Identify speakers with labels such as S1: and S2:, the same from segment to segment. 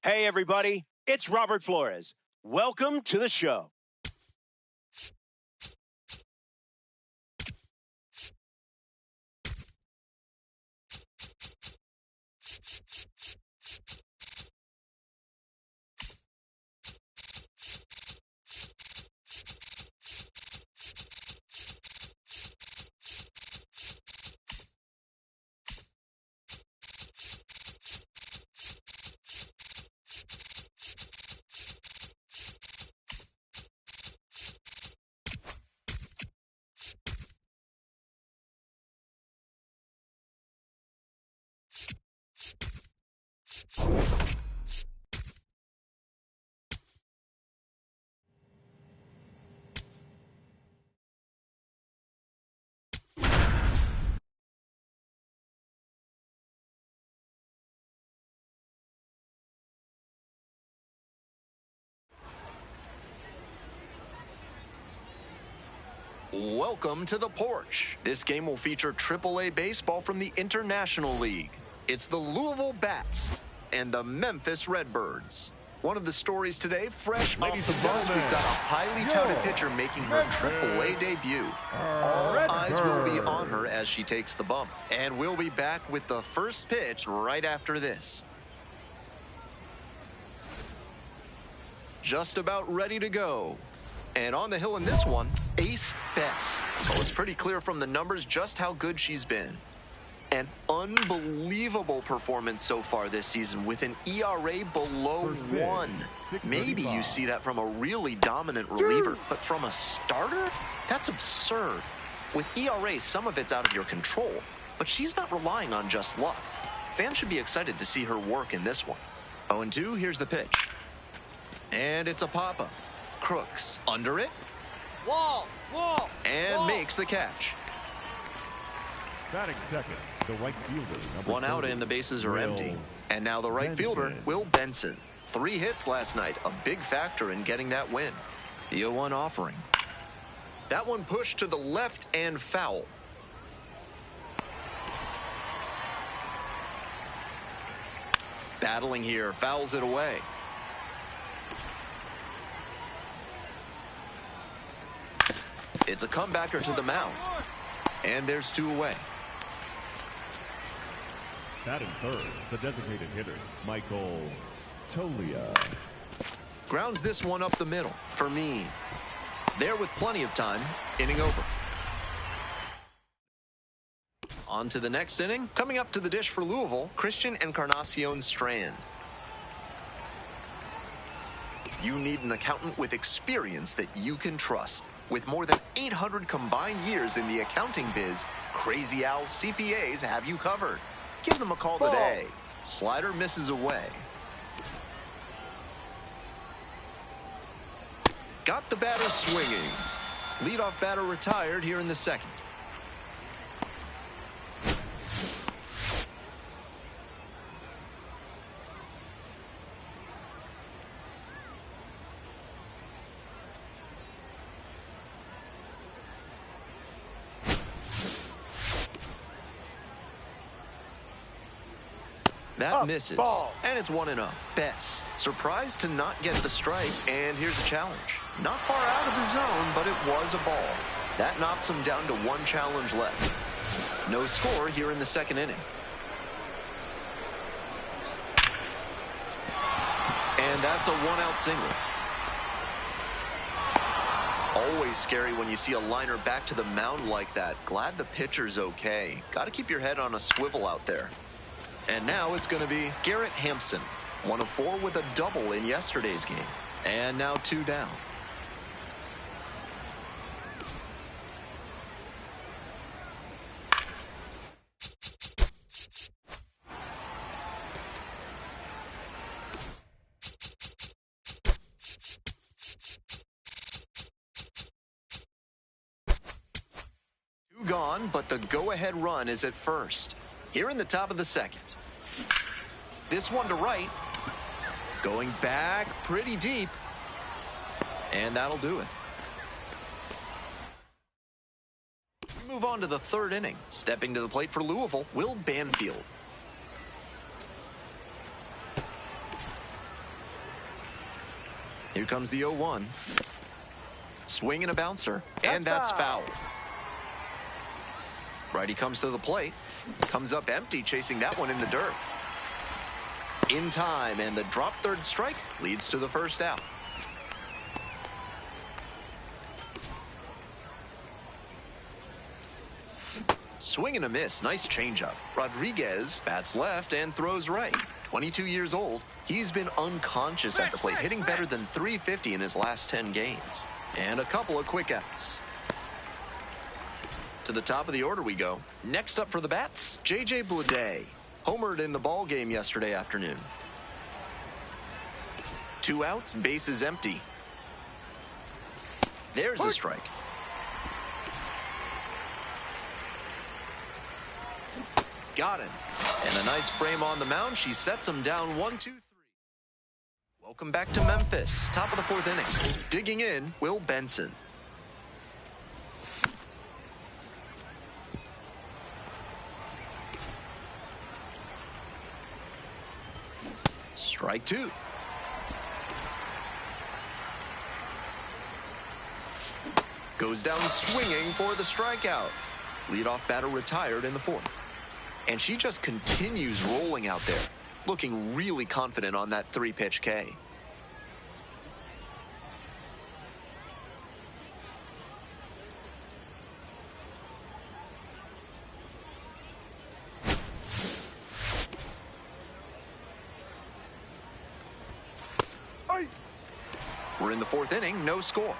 S1: Hey, everybody, it's Robert Flores. Welcome to the show.
S2: Welcome to the porch. This game will feature AAA baseball from the International League. It's the Louisville Bats and the Memphis Redbirds. One of the stories today, fresh off the bus, we've got a highly touted pitcher making her AAA debut. All eyes will be on her as she takes the bump. And we'll be back with the first pitch right after this. Just about ready to go. And on the hill in this one, Ace Best. Oh, it's pretty clear from the numbers just how good she's been. An unbelievable performance so far this season with an ERA below 1. Maybe you see that from a really dominant reliever, but from a starter? That's absurd. With ERA, some of it's out of your control, but she's not relying on just luck. Fans should be excited to see her work in this one. 0-2, here's the pitch. And it's a pop-up. Crooks under it.
S3: Wall,
S2: and makes the catch.
S4: Batting second, the right fielder.
S2: One out and the bases are empty. And now the right fielder, Will Benson. 3 hits last night, a big factor in getting that win. The 0-1 offering. That one pushed to the left and foul. Battling here, fouls it away. It's a comebacker to the mound. And there's 2 away.
S4: Batting third, the designated hitter, Michael Toglia.
S2: Grounds this one up the middle for me. There with plenty of time, inning over. On to the next inning. Coming up to the dish for Louisville, Christian Encarnacion Strand. You need an accountant with experience that you can trust. With more than 800 combined years in the accounting biz, Crazy Al's CPAs have you covered. Give them a call today. Slider misses away. Got the batter swinging. Leadoff batter retired here in the second. That misses, and it's 1-0. Best. Surprised to not get the strike, and here's a challenge. Not far out of the zone, but it was a ball. That knocks him down to 1 challenge left. No score here in the second inning. And that's a 1-out single. Always scary when you see a liner back to the mound like that. Glad the pitcher's okay. Got to keep your head on a swivel out there. And now it's going to be Garrett Hampson, 1 of 4 with a double in yesterday's game. And now 2 down. Two gone, but the go-ahead run is at first. Here in the top of the second. This one to right. Going back pretty deep. And that'll do it. Move on to the third inning. Stepping to the plate for Louisville, Will Banfield. Here comes the 0-1. Swing and a bouncer, and that's foul. Righty comes to the plate. Comes up empty, chasing that one in the dirt. In time, and the drop third strike leads to the first out. Swing and a miss. Nice changeup. Rodriguez bats left and throws right. 22 years old. He's been unconscious at the plate, hitting better than .350 in his last 10 games. And a couple of quick outs. To the top of the order we go. Next up for the bats, J.J. Bleday. Homered in the ball game yesterday afternoon. 2 outs, bases empty. There's a strike. Got him. And a nice frame on the mound. She sets him down 1-2-3. Welcome back to Memphis. Top of the 4th inning. Digging in, Will Benson. Strike 2. Goes down swinging for the strikeout. Leadoff batter retired in the 4th. And she just continues rolling out there, looking really confident on that 3-pitch K. We're in the 4th inning, no score.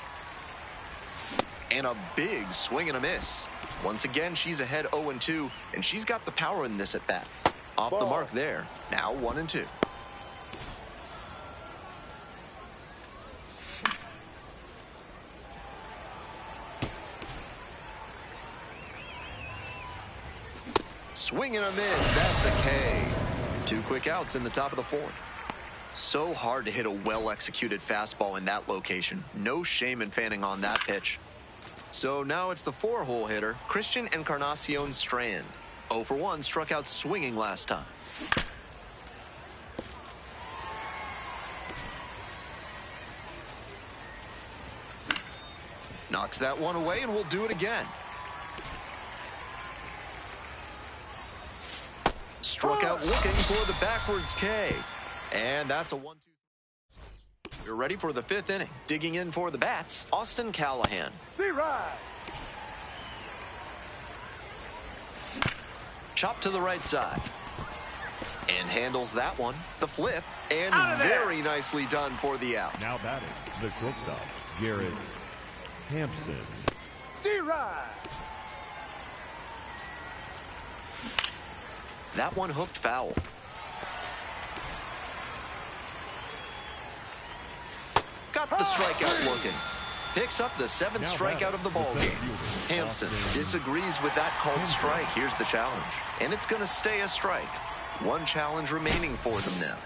S2: And a big swing and a miss. Once again, she's ahead 0-2, and she's got the power in this at bat. Off the mark there. Now 1-2. Swing and a miss. That's a K. 2 quick outs in the top of the 4th. So hard to hit a well-executed fastball in that location. No shame in fanning on that pitch. So now it's the 4-hole hitter, Christian Encarnacion Strand. 0 for 1, struck out swinging last time. Knocks that one away, and we'll do it again. Struck out looking for the backwards K. And that's a 1-2. You're ready for the 5th inning. Digging in for the bats, Austin Callahan. Chop to the right side. And handles that one. The flip. And very nicely done for the out.
S4: Now batting, the shortstop, Garrett Hampson.
S2: That one hooked foul. Got the strikeout looking. Picks up the 7th strikeout of the ball game. Hampson disagrees with that called strike. Here's the challenge. And it's going to stay a strike. 1 challenge remaining for them now.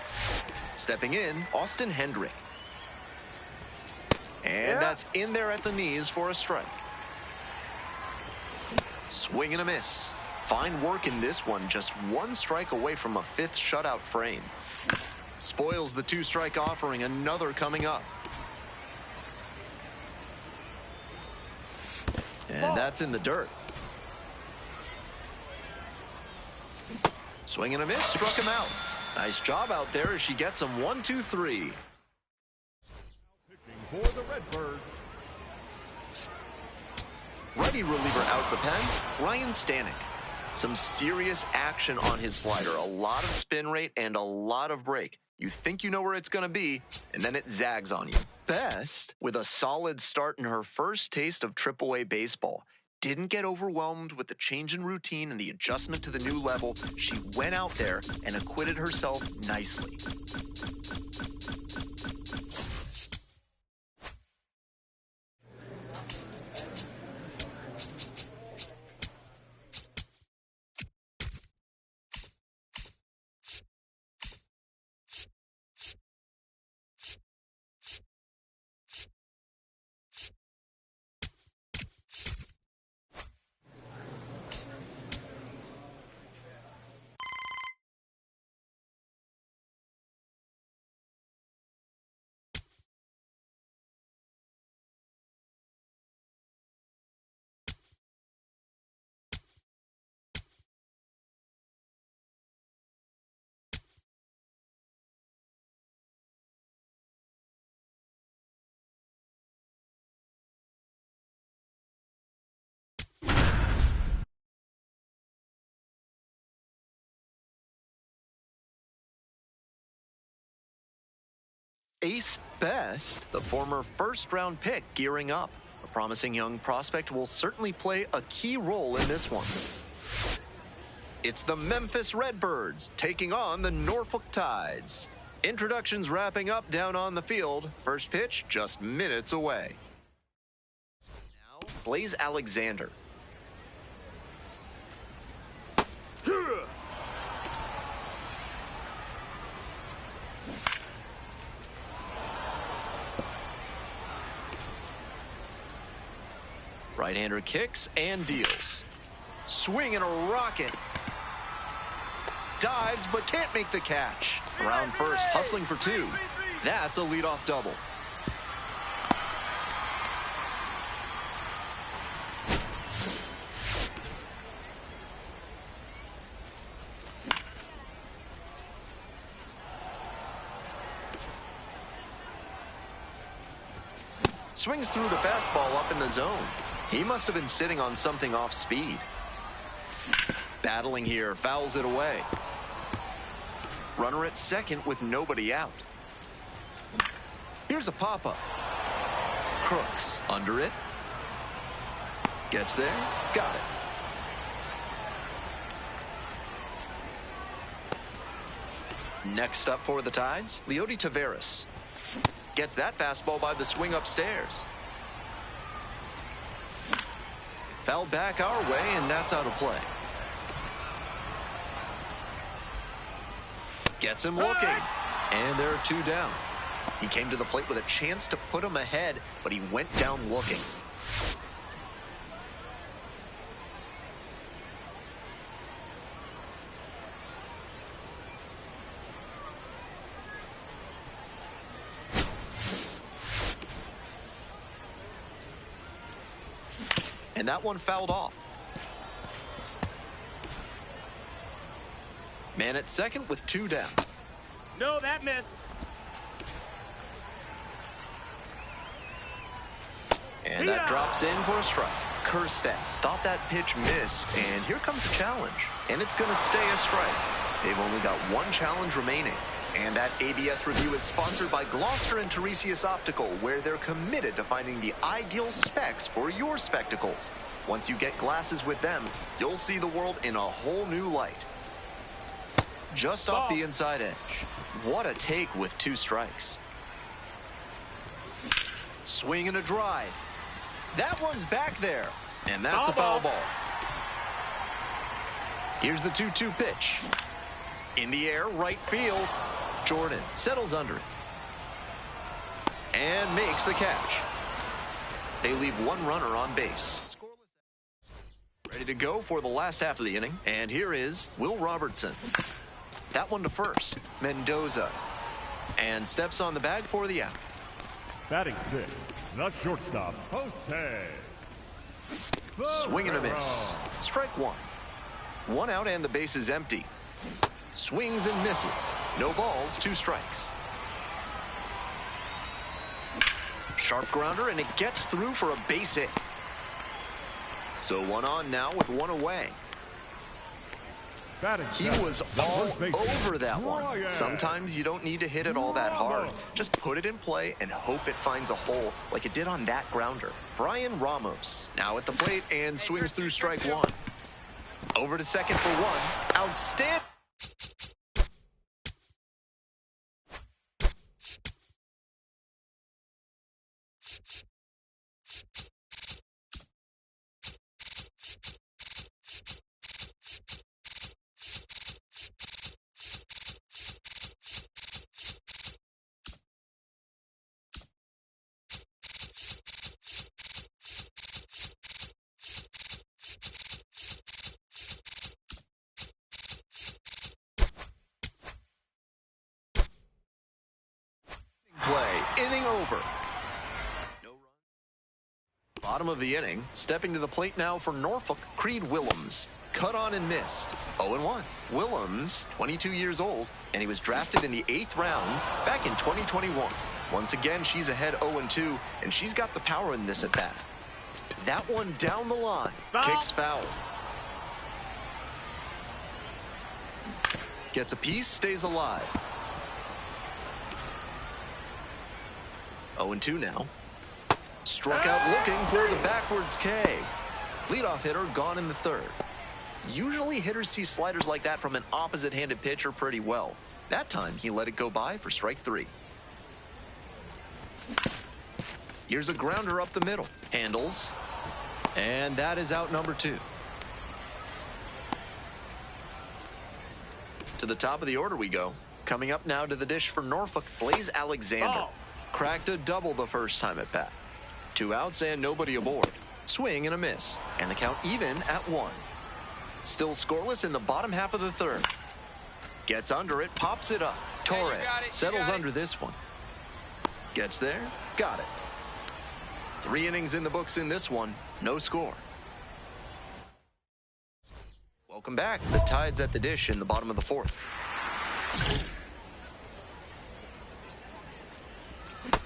S2: Stepping in, Austin Hendrick. And that's in there at the knees for a strike. Swing and a miss. Fine work in this one. Just 1 strike away from a 5th shutout frame. Spoils the 2-strike offering. Another coming up. And that's in the dirt. Swing and a miss, struck him out. Nice job out there as she gets him 1-2-3.
S4: Pitching for the Redbirds.
S2: Righty reliever out the pen, Ryan Stanek. Some serious action on his slider. A lot of spin rate and a lot of break. You think you know where it's going to be, and then it zags on you. Best with a solid start in her first taste of AAA baseball. Didn't get overwhelmed with the change in routine and the adjustment to the new level. She went out there and acquitted herself nicely. Ace Best, the former first-round pick, gearing up. A promising young prospect will certainly play a key role in this one. It's the Memphis Redbirds taking on the Norfolk Tides. Introductions wrapping up down on the field. First pitch just minutes away. Now, Blaze Alexander. Right-hander kicks and deals. Swing and a rocket. Dives but can't make the catch. Around first, hustling for two. That's a leadoff double. Swings through the fastball up in the zone. He must have been sitting on something off speed. Battling here, fouls it away. Runner at second with nobody out. Here's a pop-up. Crooks under it. Gets there, got it. Next up for the Tides, Leody Taveras. Gets that fastball by the swing upstairs. Fouled back our way, and that's out of play. Gets him looking, and there are two down. He came to the plate with a chance to put him ahead, but he went down looking. And that one fouled off. Man at second with two down.
S3: No, that missed.
S2: And that drops in for a strike. Kjerstad thought that pitch missed, and here comes a challenge. And it's going to stay a strike. They've only got one challenge remaining. And that ABS review is sponsored by Gloucester and Tiresias Optical, where they're committed to finding the ideal specs for your spectacles. Once you get glasses with them, you'll see the world in a whole new light. Just off the inside edge. What a take with two strikes. Swing and a drive. That one's back there. And that's a foul ball. Here's the 2-2 pitch. In the air, right field. Jordan settles under it. And makes the catch. They leave one runner on base. Ready to go for the last half of the inning. And here is Will Robertson. That one to first. Mendoza. And steps on the bag for the out.
S4: Batting sixth, the shortstop, Jose.
S2: Swing and a miss. Strike one. One out and the base is empty. Swings and misses. No balls, two strikes. Sharp grounder, and it gets through for a base hit. So one on now with one away. He was all over that one. Sometimes you don't need to hit it all that hard. Just put it in play and hope it finds a hole like it did on that grounder. Brian Ramos now at the plate and swings through strike one. Over to second for one. Outstanding. Inning over. No run. Bottom of the inning. Stepping to the plate now for Norfolk, Creed Willems. Cut on and missed. 0-1. Willems, 22 years old, and he was drafted in the 8th round back in 2021. Once again, she's ahead 0-2, and she's got the power in this at bat. That one down the line.
S3: Foul.
S2: Kicks foul. Gets a piece, stays alive. 0-2 now. Struck out looking for the backwards K. Leadoff hitter gone in the third. Usually hitters see sliders like that from an opposite-handed pitcher pretty well. That time he let it go by for strike 3. Here's a grounder up the middle. Handles. And that is out number 2. To the top of the order we go. Coming up now to the dish for Norfolk, Blaze Alexander. Cracked a double the first time at bat. 2 outs and nobody aboard. Swing and a miss. And the count even at 1. Still scoreless in the bottom half of the third. Gets under it, pops it up. Torres settles under this one. Gets there, got it. 3 innings in the books in this one, no score. Welcome back. The Tides at the dish in the bottom of the 4th.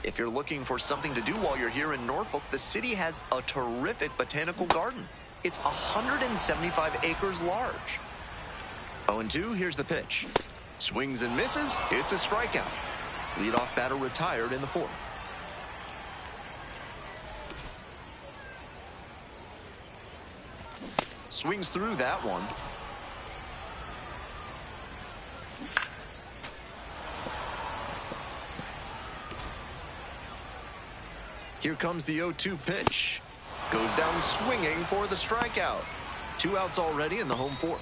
S2: If you're looking for something to do while you're here in Norfolk, the city has a terrific botanical garden. It's 175 acres large. 0-2, here's the pitch. Swings and misses, it's a strikeout. Leadoff batter retired in the 4th. Swings through that one. Here comes the 0-2 pitch. Goes down swinging for the strikeout. 2 outs already in the home 4th.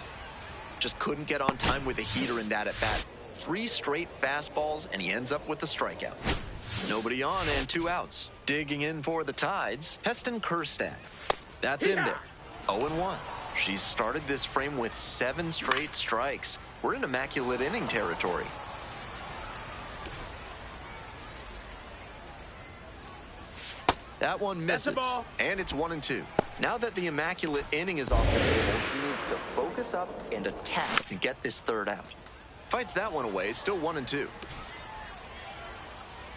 S2: Just couldn't get on time with a heater in that at bat. 3 straight fastballs and he ends up with the strikeout. Nobody on and 2 outs. Digging in for the Tides, Heston Kjerstad. That's in there. 0-1. She's started this frame with 7 straight strikes. We're in immaculate inning territory. That one misses, and it's 1-2. Now that the immaculate inning is off the table, he needs to focus up and attack to get this 3rd out. Fights that one away, still 1-2.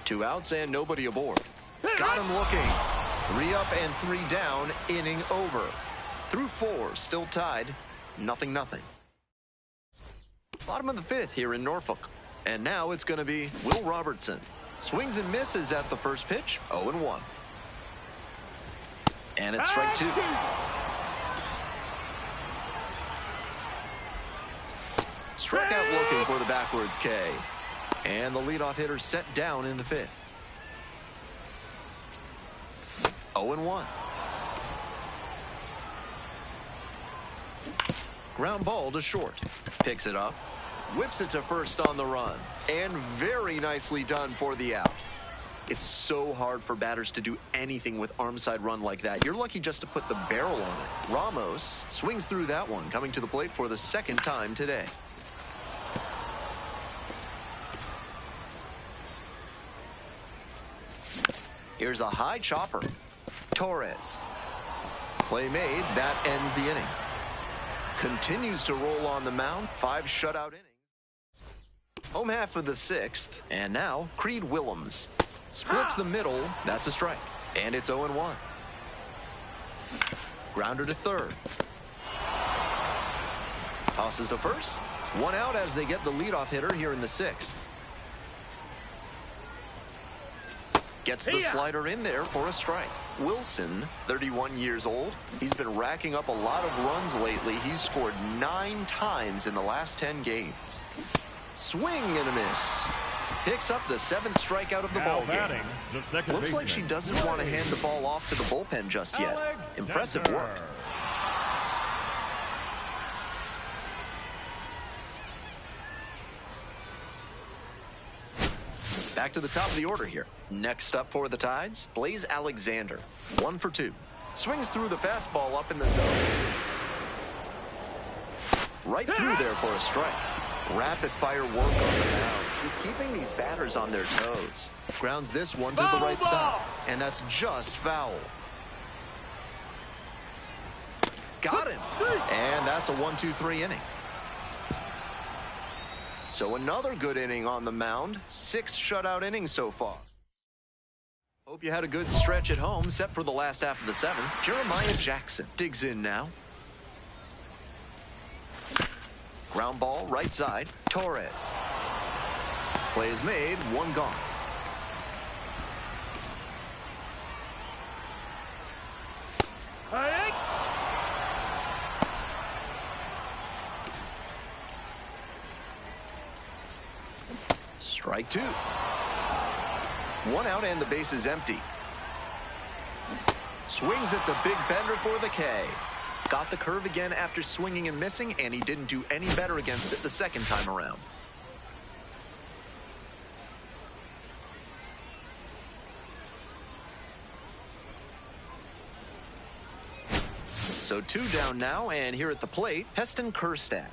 S2: 2 outs and nobody aboard. Got him looking. 3 up and 3 down, inning over. Through 4, still tied, 0-0. Bottom of the 5th here in Norfolk. And now it's going to be Will Robertson. Swings and misses at the first pitch, 0-1. And it's strike 2. Strikeout looking for the backwards K. And the leadoff hitter set down in the 5th. 0-1. Ground ball to short. Picks it up. Whips it to first on the run. And very nicely done for the out. It's so hard for batters to do anything with arm side run like that. You're lucky just to put the barrel on it. Ramos swings through that one, coming to the plate for the 2nd time today. Here's a high chopper. Torres. Play made, that ends the inning. Continues to roll on the mound, 5 shutout innings. Home half of the 6th, and now Creed Willems. Splits the middle, that's a strike. And it's 0-1. Grounder to 3rd. Tosses to first. 1 out as they get the leadoff hitter here in the 6th. Gets the slider in there for a strike. Wilson, 31 years old. He's been racking up a lot of runs lately. He's scored 9 times in the last 10 games. Swing and a miss. Picks up the 7th strikeout of the ball game. Looks like she doesn't want to hand the ball off to the bullpen just yet. Impressive work. Back to the top of the order here. Next up for the Tides, Blaze Alexander. 1 for 2. Swings through the fastball up in the zone. Right through there for a strike. Rapid fire work on the mound. She's keeping these batters on their toes. Grounds this one to the right side. And that's just foul. Got him. And that's a 1-2-3 inning. So another good inning on the mound. 6 shutout innings so far. Hope you had a good stretch at home, set for the last half of the 7th. Jeremiah Jackson digs in now. Ground ball, right side, Torres. Play is made, 1 gone. Strike two. One out and the base is empty. Swings at the big bender for the K. Got the curve again after swinging and missing, and he didn't do any better against it the second time around. So 2 down now, and here at the plate, Heston Kjerstad.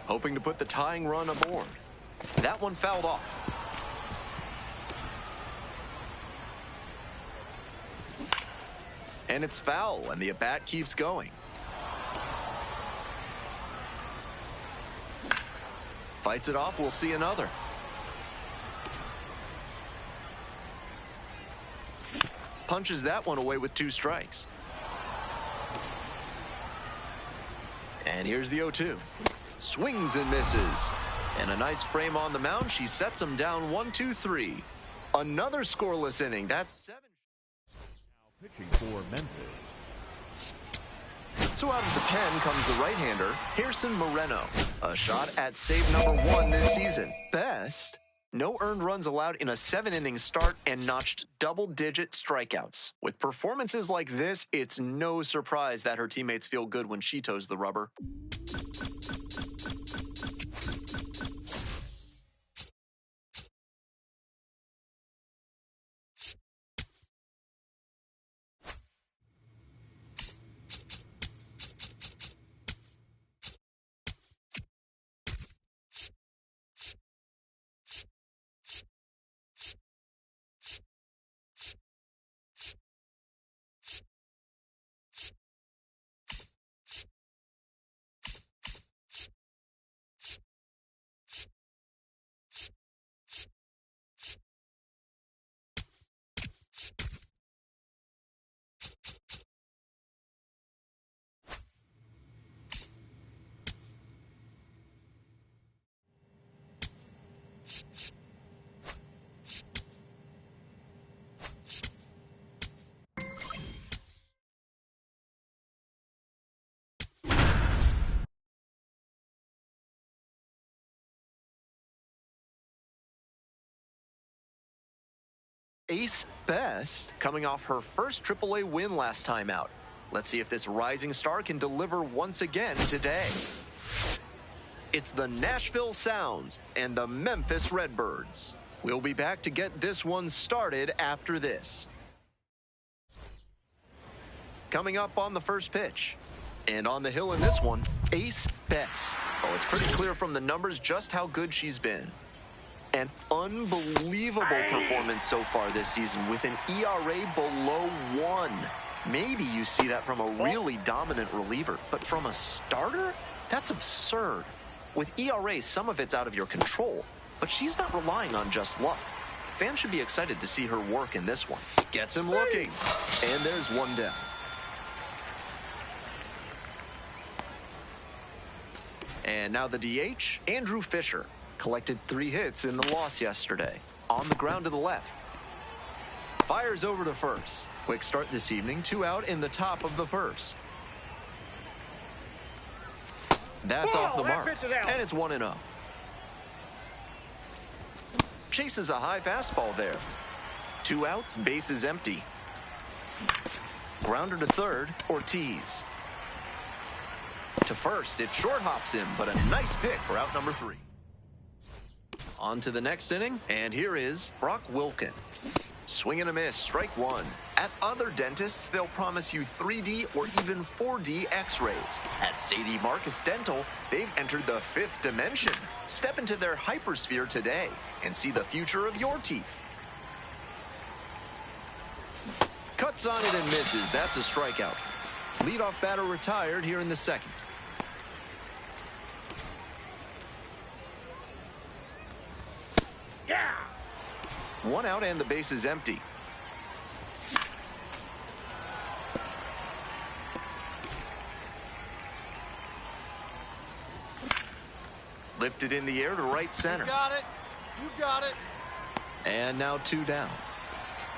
S2: Hoping to put the tying run aboard. That one fouled off. And it's foul, and the at-bat keeps going. Fights it off, we'll see another. Punches that one away with 2 strikes. And here's the 0-2. Swings and misses. And a nice frame on the mound. She sets him down 1-2-3. Another scoreless inning. That's 7.
S4: Now pitching for Memphis.
S2: So out of the pen comes the right-hander, Gerson Moreno. A shot at save number 1 this season. Best. No earned runs allowed in a 7-inning start and notched double-digit strikeouts. With performances like this, it's no surprise that her teammates feel good when she toes the rubber. Ace Best coming off her first AAA win last time out. Let's see if this rising star can deliver once again today. It's the Nashville Sounds and the Memphis Redbirds. We'll be back to get this one started after this. Coming up on the first pitch. And on the hill in this one, Ace Best. Oh, it's pretty clear from the numbers just how good she's been. An unbelievable performance so far this season with an ERA below 1. Maybe you see that from a really dominant reliever, but from a starter? That's absurd. With ERA, some of it's out of your control, but she's not relying on just luck. Fans should be excited to see her work in this one. Gets him looking, and there's one down. And now the DH, Andrew Fisher. Collected 3 hits in the loss yesterday. On the ground to the left. Fires over to first. Quick start this evening. 2 out in the top of the first. That's off the mark. And it's 1-0. Chases a high fastball there. 2 outs, base is empty. Grounder to third, Ortiz. To first, it short hops him, but a nice pick for out number 3. On to the next inning, and here is Brock Wilken. Swing and a miss, strike 1. At other dentists, they'll promise you 3D or even 4D x-rays. At Sadie Marcus Dental, they've entered the 5th dimension. Step into their hypersphere today and see the future of your teeth. Cuts on it and misses. That's a strikeout. Leadoff batter retired here in the second.
S3: Yeah!
S2: 1 out and the base is empty. Lifted in the air to right center.
S5: You got it. You got it.
S2: And now 2 down.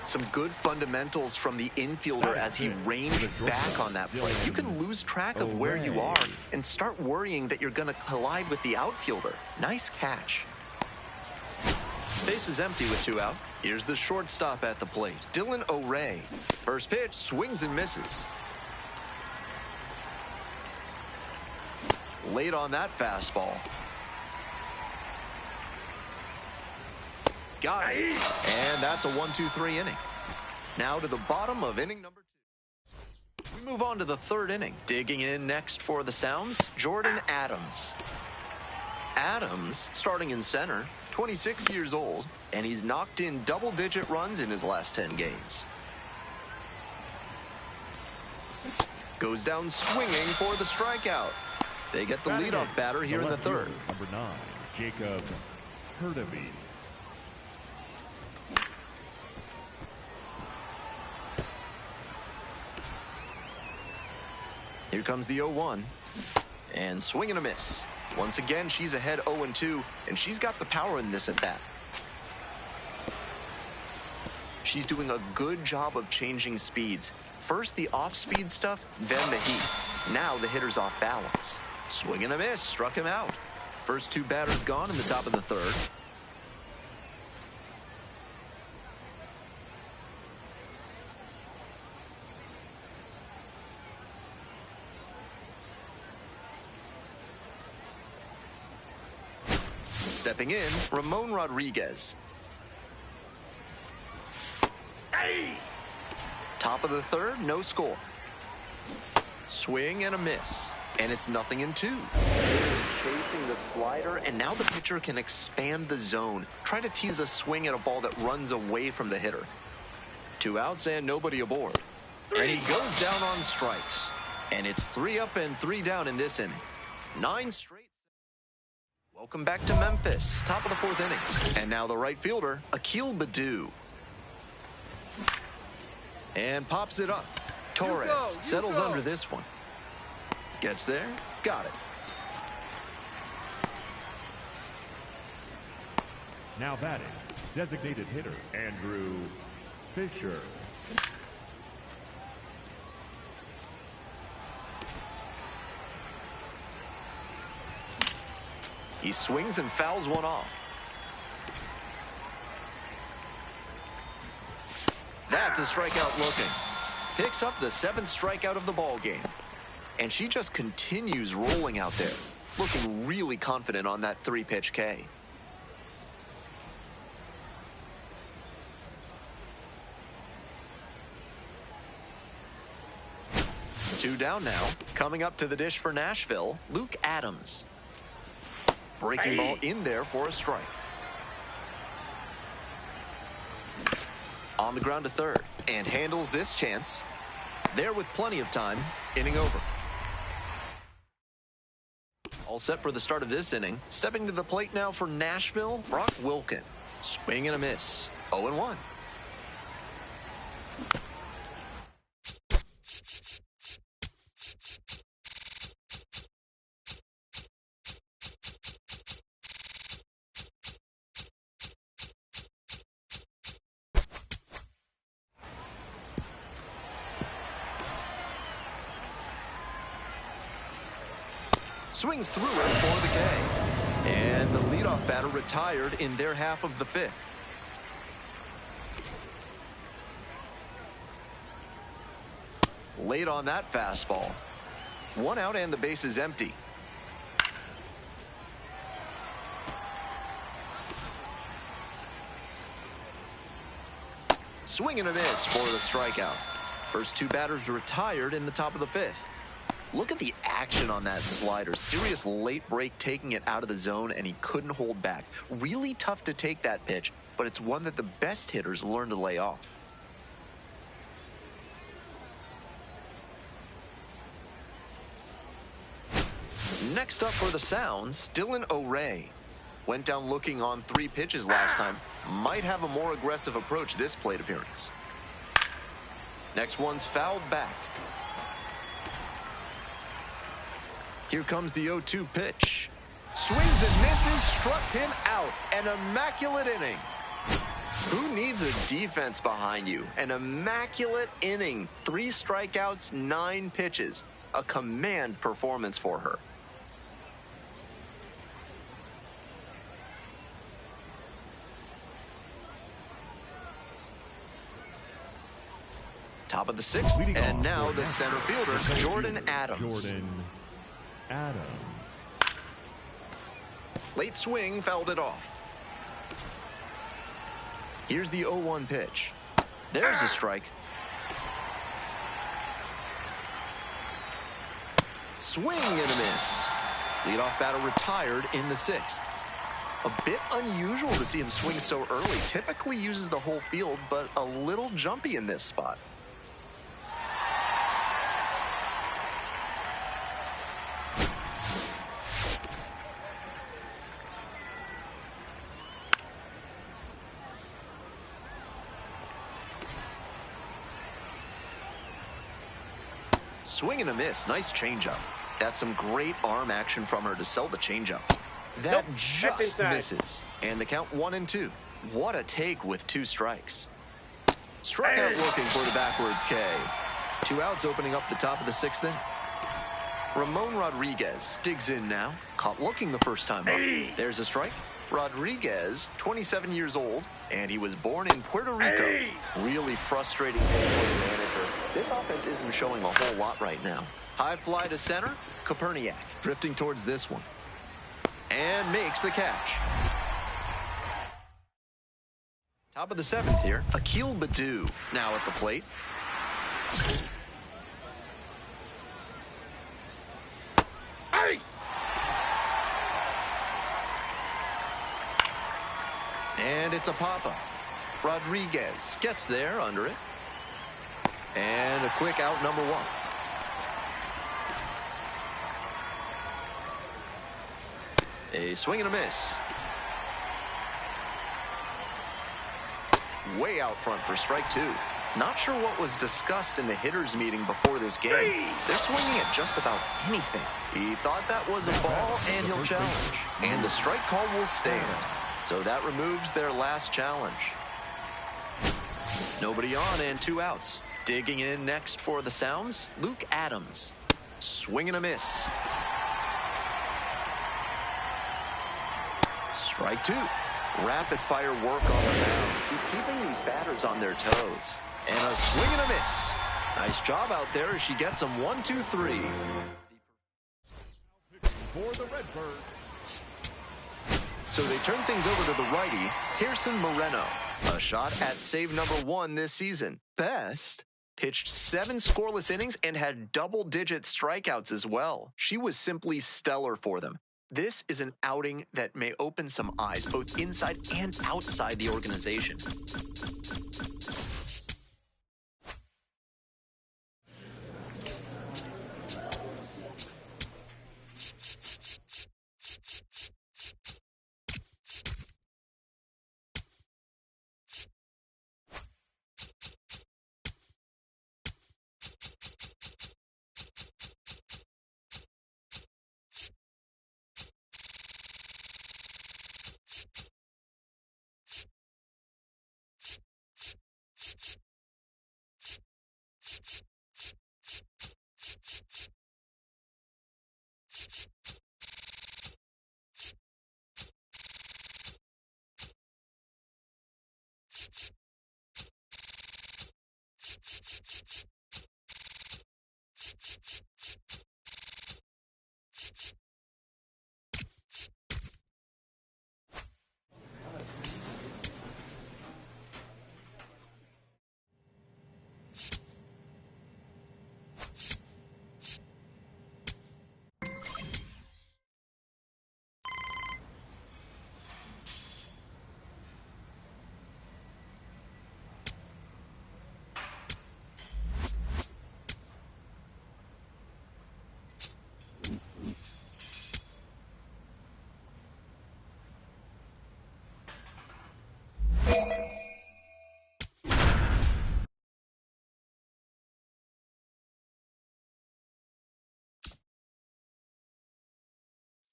S2: Some good fundamentals from the infielder as he ranged back on that play. You can lose track of where you are and start worrying that you're going to collide with the outfielder. Nice catch. Base is empty with 2 out. Here's the shortstop at the plate, Dylan O'Ray. First pitch, swings and misses. Late on that fastball. Got it. And that's a 1-2-3 inning. Now to the bottom of inning number 2. We move on to the 3rd inning. Digging in next for the Sounds, Jordan Adams. Adams, starting in center, 26 years old, and he's knocked in double-digit runs in his last 10 games. Goes down swinging for the strikeout. They get the leadoff batter here in the 3rd.
S4: Number 9, Jacob Hurtubise.
S2: Here comes the 0-1. And swing and a miss. Once again, she's ahead 0-2, and she's got the power in this at bat. She's doing a good job of changing speeds. First the off-speed stuff, then the heat. Now the hitter's off balance. Swing and a miss, struck him out. First 2 batters gone in the top of the 3rd. Stepping in, Ramon Rodriguez. Top of the 3rd, no score. Swing and a miss. And it's 0-2. Chasing the slider, and now the pitcher can expand the zone. Try to tease a swing at a ball that runs away from the hitter. 2 outs and nobody aboard. And he goes down on strikes. And it's 3 up and 3 down in this inning. 9 straight. Welcome back to Memphis, top of the 4th inning. And now the right fielder, Akil Baddoo. And pops it up. Torres settles under this one. Gets there, got it.
S4: Now batting, designated hitter Andrew Fisher.
S2: He swings and fouls one off. That's a strikeout looking. Picks up the 7th strikeout of the ball game. And she just continues rolling out there, looking really confident on that 3-pitch K. Two down now. Coming up to the dish for Nashville, Luke Adams. Breaking ball in there for a strike. On the ground to 3rd, and handles this chance. There with plenty of time, inning over. All set for the start of this inning. Stepping to the plate now for Nashville, Brock Wilken. Swing and a miss. 0-1. Swings through it for the K. And the leadoff batter retired in their half of the 5th. Late on that fastball. 1 out and the base is empty. Swing and a miss for the strikeout. First 2 batters retired in the top of the 5th. Look at the action on that slider. Serious late break, taking it out of the zone, and he couldn't hold back. Really tough to take that pitch, but it's one that the best hitters learn to lay off. Next up for the Sounds, Dylan O'Ray. Went down looking on 3 pitches last time. Might have a more aggressive approach this plate appearance. Next one's fouled back. Here comes the 0-2 pitch. Swings and misses, struck him out. An immaculate inning. Who needs a defense behind you? An immaculate inning, 3 strikeouts, 9 pitches. A command performance for her. Top of the 6th,
S4: Leading
S2: and
S4: off
S2: now
S4: for
S2: the center fielder, Jordan Adams.
S4: Jordan Adams.
S2: Late swing, fouled it off. Here's the 0-1 pitch. There's a strike. Swing and a miss. Leadoff batter retired in the 6th. A bit unusual to see him swing so early. Typically uses the whole field, but a little jumpy in this spot. Swing and a miss. Nice changeup. That's some great arm action from her to sell the changeup. That just misses. And the count 1-2. What a take with 2 strikes. Strikeout looking for the backwards K. 2 outs opening up the top of the 6th then. Ramon Rodriguez digs in now. Caught looking the first time up. There's a strike. Rodriguez, 27 years old, and he was born in Puerto Rico. Really frustrating day for the manager. This offense isn't showing a whole lot right now. High fly to center. Koperniak drifting towards this one. And makes the catch. Top of the 7th here. Akil Baddoo now at the plate. And it's a pop-up. Rodriguez gets there under it. And a quick out, number 1. A swing and a miss. Way out front for strike 2. Not sure what was discussed in the hitters meeting before this game. They're swinging at just about anything. He thought that was a ball, and he'll challenge. And the strike call will stand. So that removes their last challenge. Nobody on and 2 outs. Digging in next for the Sounds, Luke Adams. Swing and a miss. Strike 2. Rapid fire work on the mound. He's keeping these batters on their toes. And a swing and a miss. Nice job out there as she gets them 1, 2, 3.
S4: For the Redbirds.
S2: So they turn things over to the righty, Pearson Moreno. A shot at save number 1 this season. Best pitched 7 scoreless innings and had double-digit strikeouts as well. She was simply stellar for them. This is an outing that may open some eyes, both inside and outside the organization.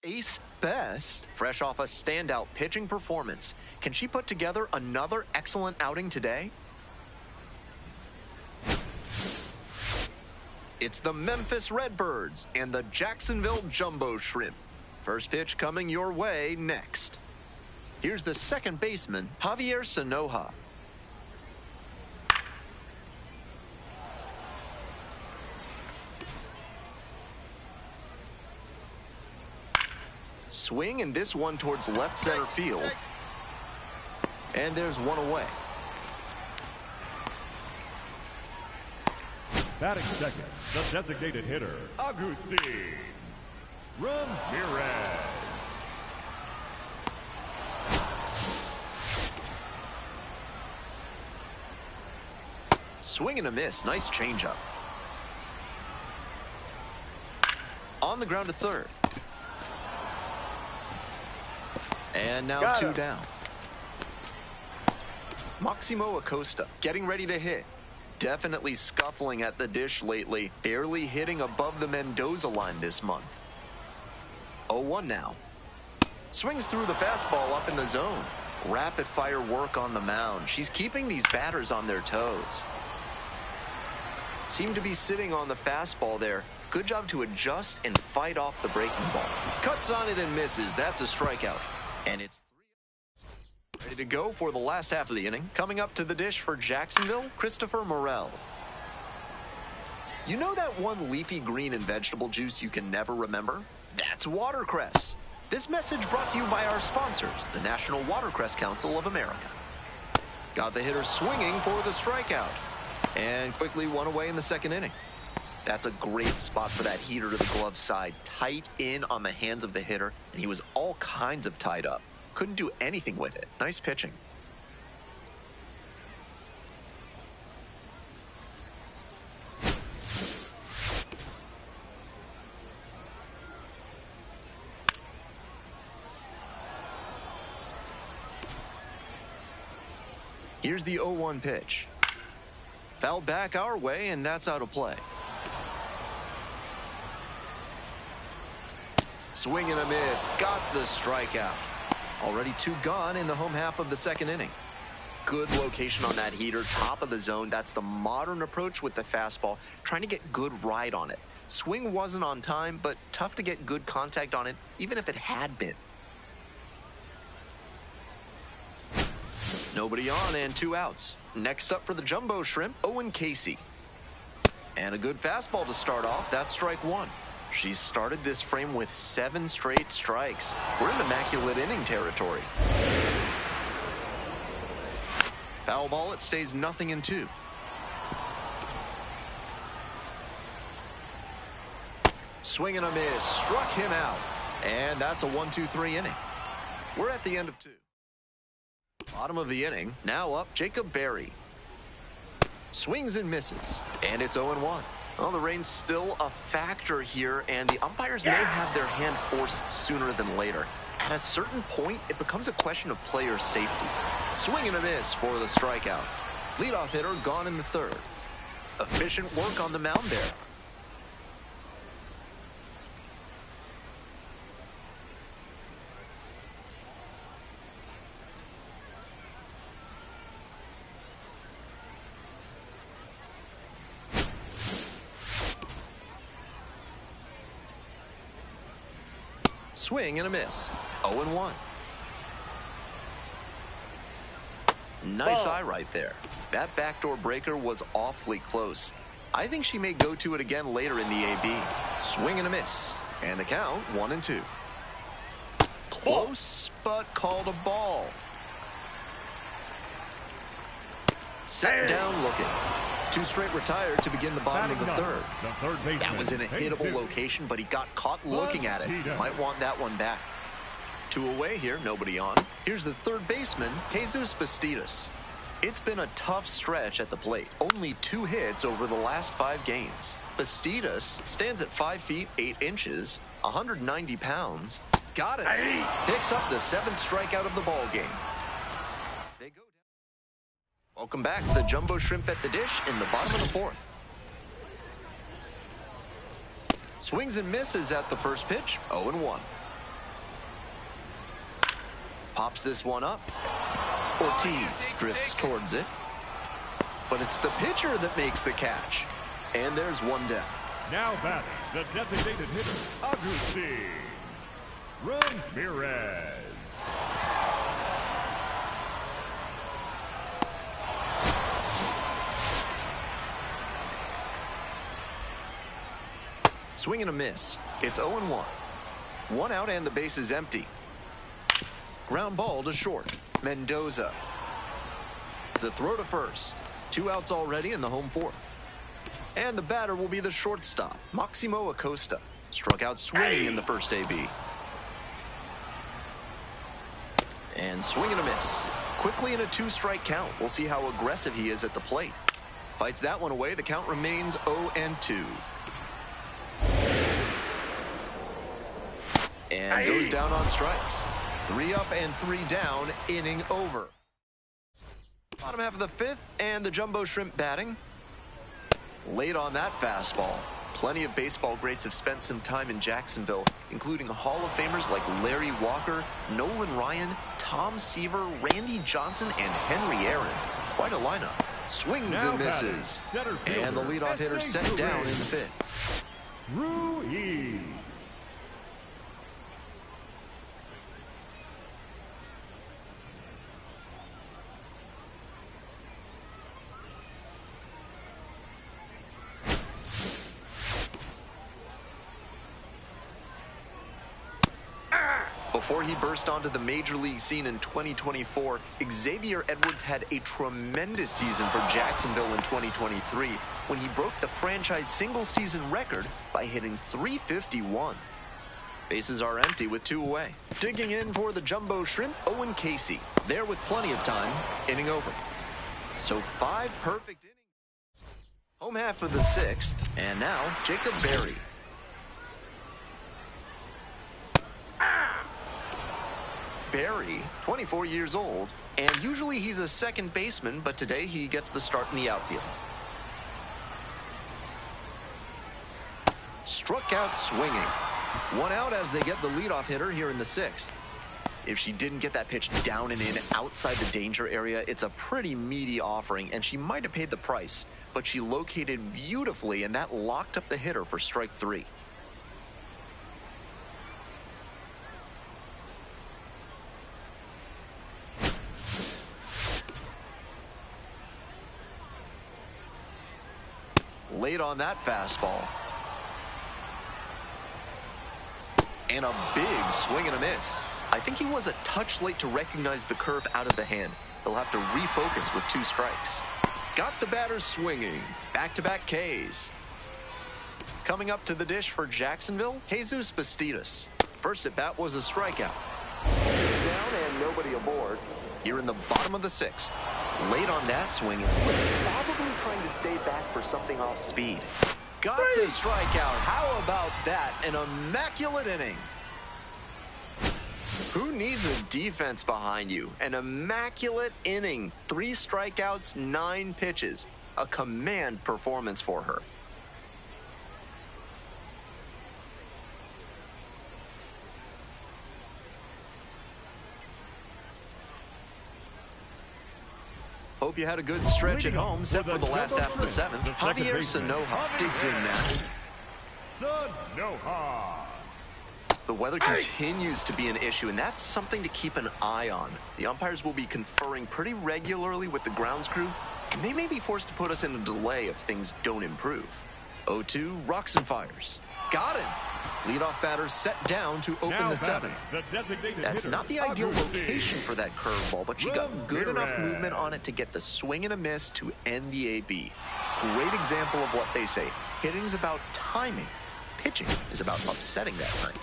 S2: Ace Best, fresh off a standout pitching performance. Can she put together another excellent outing today? It's the Memphis Redbirds and the Jacksonville Jumbo Shrimp. First pitch coming your way next. Here's the second baseman, Javier Sanoja. Swing, and this one towards left center field. And there's one away.
S4: Batting second, the designated hitter, Agustin Ramirez.
S2: Swing and a miss. Nice changeup. On the ground to third. And now two down. Maximo Acosta getting ready to hit. Definitely scuffling at the dish lately. Barely hitting above the Mendoza line this month. 0-1 now. Swings through the fastball up in the zone. Rapid fire work on the mound. She's keeping these batters on their toes. Seemed to be sitting on the fastball there. Good job to adjust and fight off the breaking ball. Cuts on it and misses. That's a strikeout. And it's ready to go for the last half of the inning. Coming up to the dish for Jacksonville, Christopher Morel. You know that one leafy green and vegetable juice you can never remember? That's watercress. This message brought to you by our sponsors, the National Watercress Council of America. Got the hitter swinging for the strikeout. And quickly one away in the second inning. That's a great spot for that heater to the glove side. Tight in on the hands of the hitter, and he was all kinds of tied up. Couldn't do anything with it. Nice pitching. Here's the 0-1 pitch. Fouled back our way, and that's out of play. Swing and a miss. Got the strikeout. Already two gone in the home half of the second inning. Good location on that heater, top of the zone. That's the modern approach with the fastball, trying to get good ride on it. Swing wasn't on time, but tough to get good contact on it, even if it had been. Nobody on and two outs. Next up for the Jumbo Shrimp, Owen Casey. And a good fastball to start off. That's strike one. She's started this frame with 7 straight strikes. We're in immaculate inning territory. Foul ball, it stays 0-2. Swing and a miss. Struck him out. And that's a 1-2-3 inning. We're at the end of 2. Bottom of the inning. Now up, Jacob Berry. Swings and misses. And it's 0-1. Well, the rain's still a factor here, and the umpires may have their hand forced sooner than later. At a certain point, it becomes a question of player safety. Swing and a miss for the strikeout. Leadoff hitter gone in the third. Efficient work on the mound there. Swing and a miss. 0-1. Nice eye right there. That backdoor breaker was awfully close. I think she may go to it again later in the AB. Swing and a miss. And the count 1-2. Close, but called a ball. Set down looking. 2 straight retired to begin the bottom of the third. That was in a hittable location, but he got caught looking at it. Might want that one back. 2 away here, nobody on. Here's the third baseman, Jesus Bastidas. It's been a tough stretch at the plate. Only 2 hits over the last 5 games. Bastidas stands at 5 feet 8 inches, 190 pounds. Got it. Picks up the 7th strikeout of the ball game. They go down. Welcome back. The Jumbo Shrimp at the dish in the bottom of the 4th. Swings and misses at the first pitch. 0-1. Pops this one up. Ortiz drifts towards it. But it's the pitcher that makes the catch. And there's one down.
S4: Now batting, the designated hitter, Agustín Ramirez.
S2: Swing and a miss. It's 0-1. One out and the base is empty. Ground ball to short. Mendoza. The throw to first. 2 outs already in the home fourth. And the batter will be the shortstop, Maximo Acosta. Struck out swinging in the first AB. And swing and a miss. Quickly in a 2-strike count. We'll see how aggressive he is at the plate. Fights that one away. The count remains 0-2. And goes down on strikes. 3 up and 3 down, inning over. Bottom half of the 5th, and the Jumbo Shrimp batting. Late on that fastball. Plenty of baseball greats have spent some time in Jacksonville, including Hall of Famers like Larry Walker, Nolan Ryan, Tom Seaver, Randy Johnson, and Henry Aaron. Quite a lineup. Swings
S4: Now
S2: and misses. And the leadoff hitter set down in the 5th.
S4: Ruiz.
S2: Before he burst onto the major league scene in 2024, Xavier Edwards had a tremendous season for Jacksonville in 2023 when he broke the franchise single-season record by hitting .351. Bases are empty with 2 away. Digging in for the Jumbo Shrimp, Owen Casey. There with plenty of time, inning over. So 5 perfect innings. Home half of the 6th, and now Jacob Berry. Berry, 24 years old, and usually he's a second baseman, but today he gets the start in the outfield. Struck out swinging. 1 out as they get the leadoff hitter here in the 6th. If she didn't get that pitch down and in outside the danger area, it's a pretty meaty offering, and she might have paid the price, but she located beautifully, and that locked up the hitter for strike 3. Late on that fastball. And a big swing and a miss. I think he was a touch late to recognize the curve out of the hand. He'll have to refocus with 2 strikes. Got the batter swinging. Back-to-back Ks. Coming up to the dish for Jacksonville, Jesus Bastidas. First at bat was a strikeout. Down and nobody aboard. Here in the bottom of the 6th. Late on that swing, probably trying to stay back for something off speed. Got the strikeout. How about that? An immaculate inning. Who needs a defense behind you? An immaculate inning. 3 strikeouts, 9 pitches. A command performance for her. Hope you had a good stretch at home, set for the last half of the 7th. Javier Sanoja digs in now.
S4: Sanoja.
S2: The weather continues to be an issue, and that's something to keep an eye on. The umpires will be conferring pretty regularly with the grounds crew, and they may be forced to put us in a delay if things don't improve. 0-2, rocks and fires. Got him. Leadoff batter set down to open the 7th. That's not the ideal location for that curveball, but she got good enough movement on it to get the swing and a miss to end the AB. Great example of what they say. Hitting's about timing. Pitching is about upsetting that time.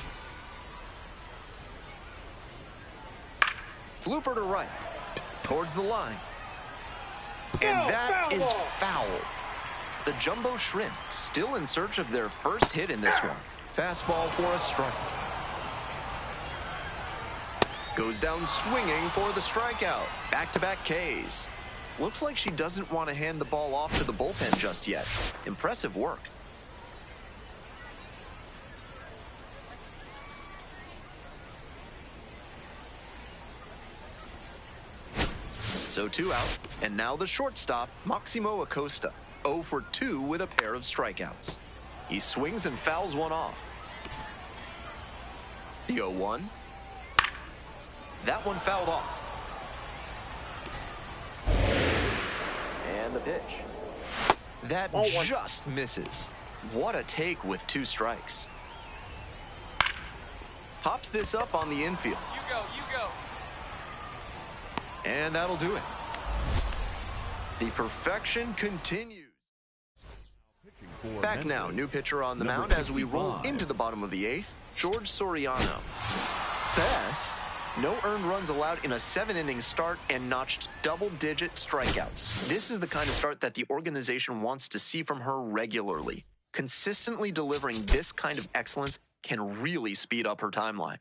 S2: Blooper to right. Towards the line. And that is foul. The Jumbo Shrimp still in search of their first hit in this one. Fastball for a strike. Goes down swinging for the strikeout. Back-to-back Ks. Looks like she doesn't want to hand the ball off to the bullpen just yet. Impressive work. So 2 out, and now the shortstop, Maximo Acosta, 0 for 2 with a pair of strikeouts. He swings and fouls one off. The 0-1. That one fouled off. And the pitch. That just misses. What a take with 2 strikes. Pops this up on the infield.
S5: You go.
S2: And that'll do it. The perfection continues. Back now, new pitcher on the mound as we roll into the bottom of the 8th, George Soriano. Best, no earned runs allowed in a 7-inning start and notched double-digit strikeouts. This is the kind of start that the organization wants to see from her regularly. Consistently delivering this kind of excellence can really speed up her timeline.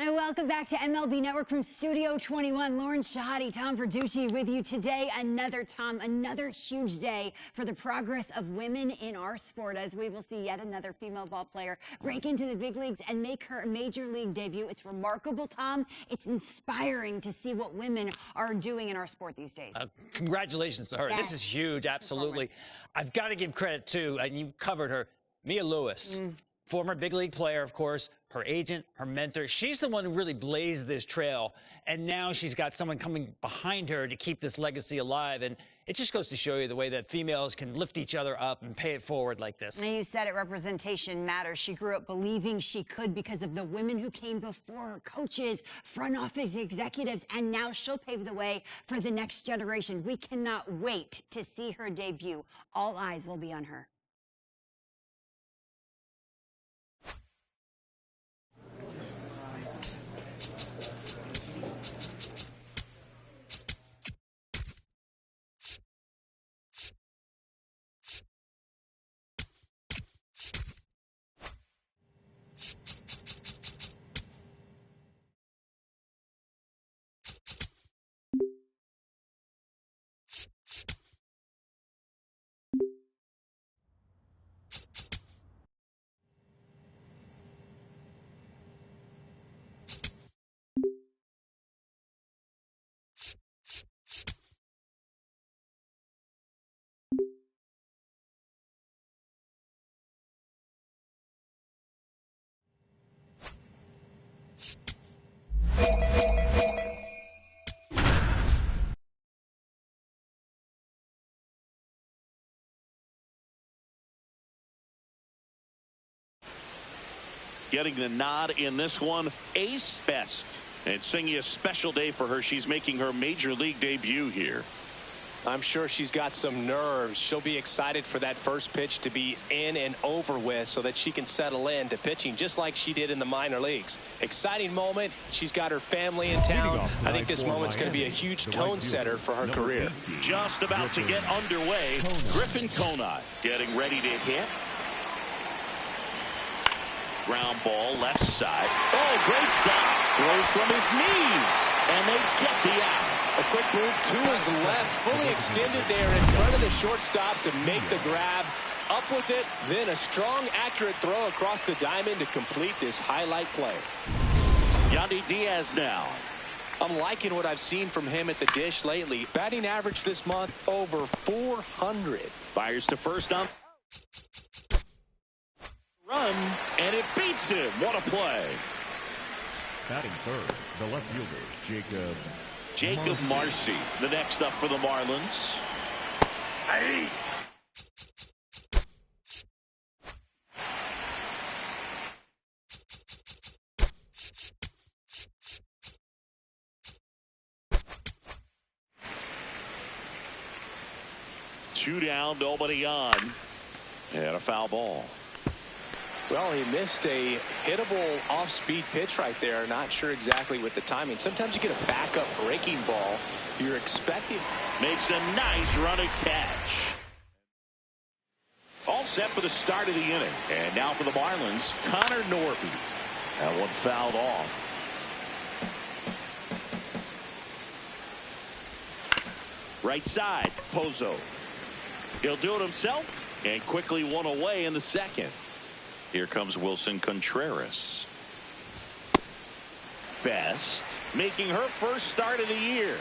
S6: And welcome back to MLB Network from Studio 21. Lauren Shahadi, Tom Verducci with you today. Another huge day for the progress of women in our sport, as we will see yet another female ball player break into the big leagues and make her major league debut. It's remarkable, Tom. It's inspiring to see what women are doing in our sport these days.
S7: Congratulations to her.
S6: Yes.
S7: This is huge, absolutely. I've got to give credit, too, and you covered her, Mia Lewis. Former big league player, of course, her agent, her mentor. She's the one who really blazed this trail, and now she's got someone coming behind her to keep this legacy alive. And it just goes to show you the way that females can lift each other up and pay it forward like this.
S6: And you said it, representation matters. She grew up believing she could because of the women who came before her, coaches, front office executives, and now she'll pave the way for the next generation. We cannot wait to see her debut. All eyes will be on her.
S5: getting the nod in this one. Ace Best. And singing a special day for her. She's making her major league debut here.
S8: I'm sure she's got some nerves. She'll be excited for that first pitch to be in and over with so that she can settle in to pitching just like she did in the minor leagues. Exciting moment. She's got her family in town. I think this moment's going to be a huge tone setter for her career.
S5: Just about to get underway. Griffin Conine getting ready to hit. Ground ball left side. Oh, great stop. Throws from his knees. And they get the out.
S8: A quick move to his left, fully extended there in front of the shortstop to make the grab. Up with it, then a strong, accurate throw across the diamond to complete this highlight play.
S5: Yandy Diaz now.
S8: I'm liking what I've seen from him at the dish lately. Batting average this month over 400.
S5: Fires to first on. Run, and it beats him. What a play.
S4: Batting third, the left fielder,
S5: Jacob Marcy, the next up for the Marlins. Hey. Two down, nobody on. And a foul ball.
S8: Well, he missed a hittable off-speed pitch right there. Not sure exactly with the timing. Sometimes you get a backup breaking ball. You're expecting.
S5: Makes a nice running catch. All set for the start of the inning. And now for the Marlins, Connor Norby. That one fouled off. Right side, Pozo. He'll do it himself and quickly one away in the second. Here comes Wilson Contreras. Best making her first start of the year.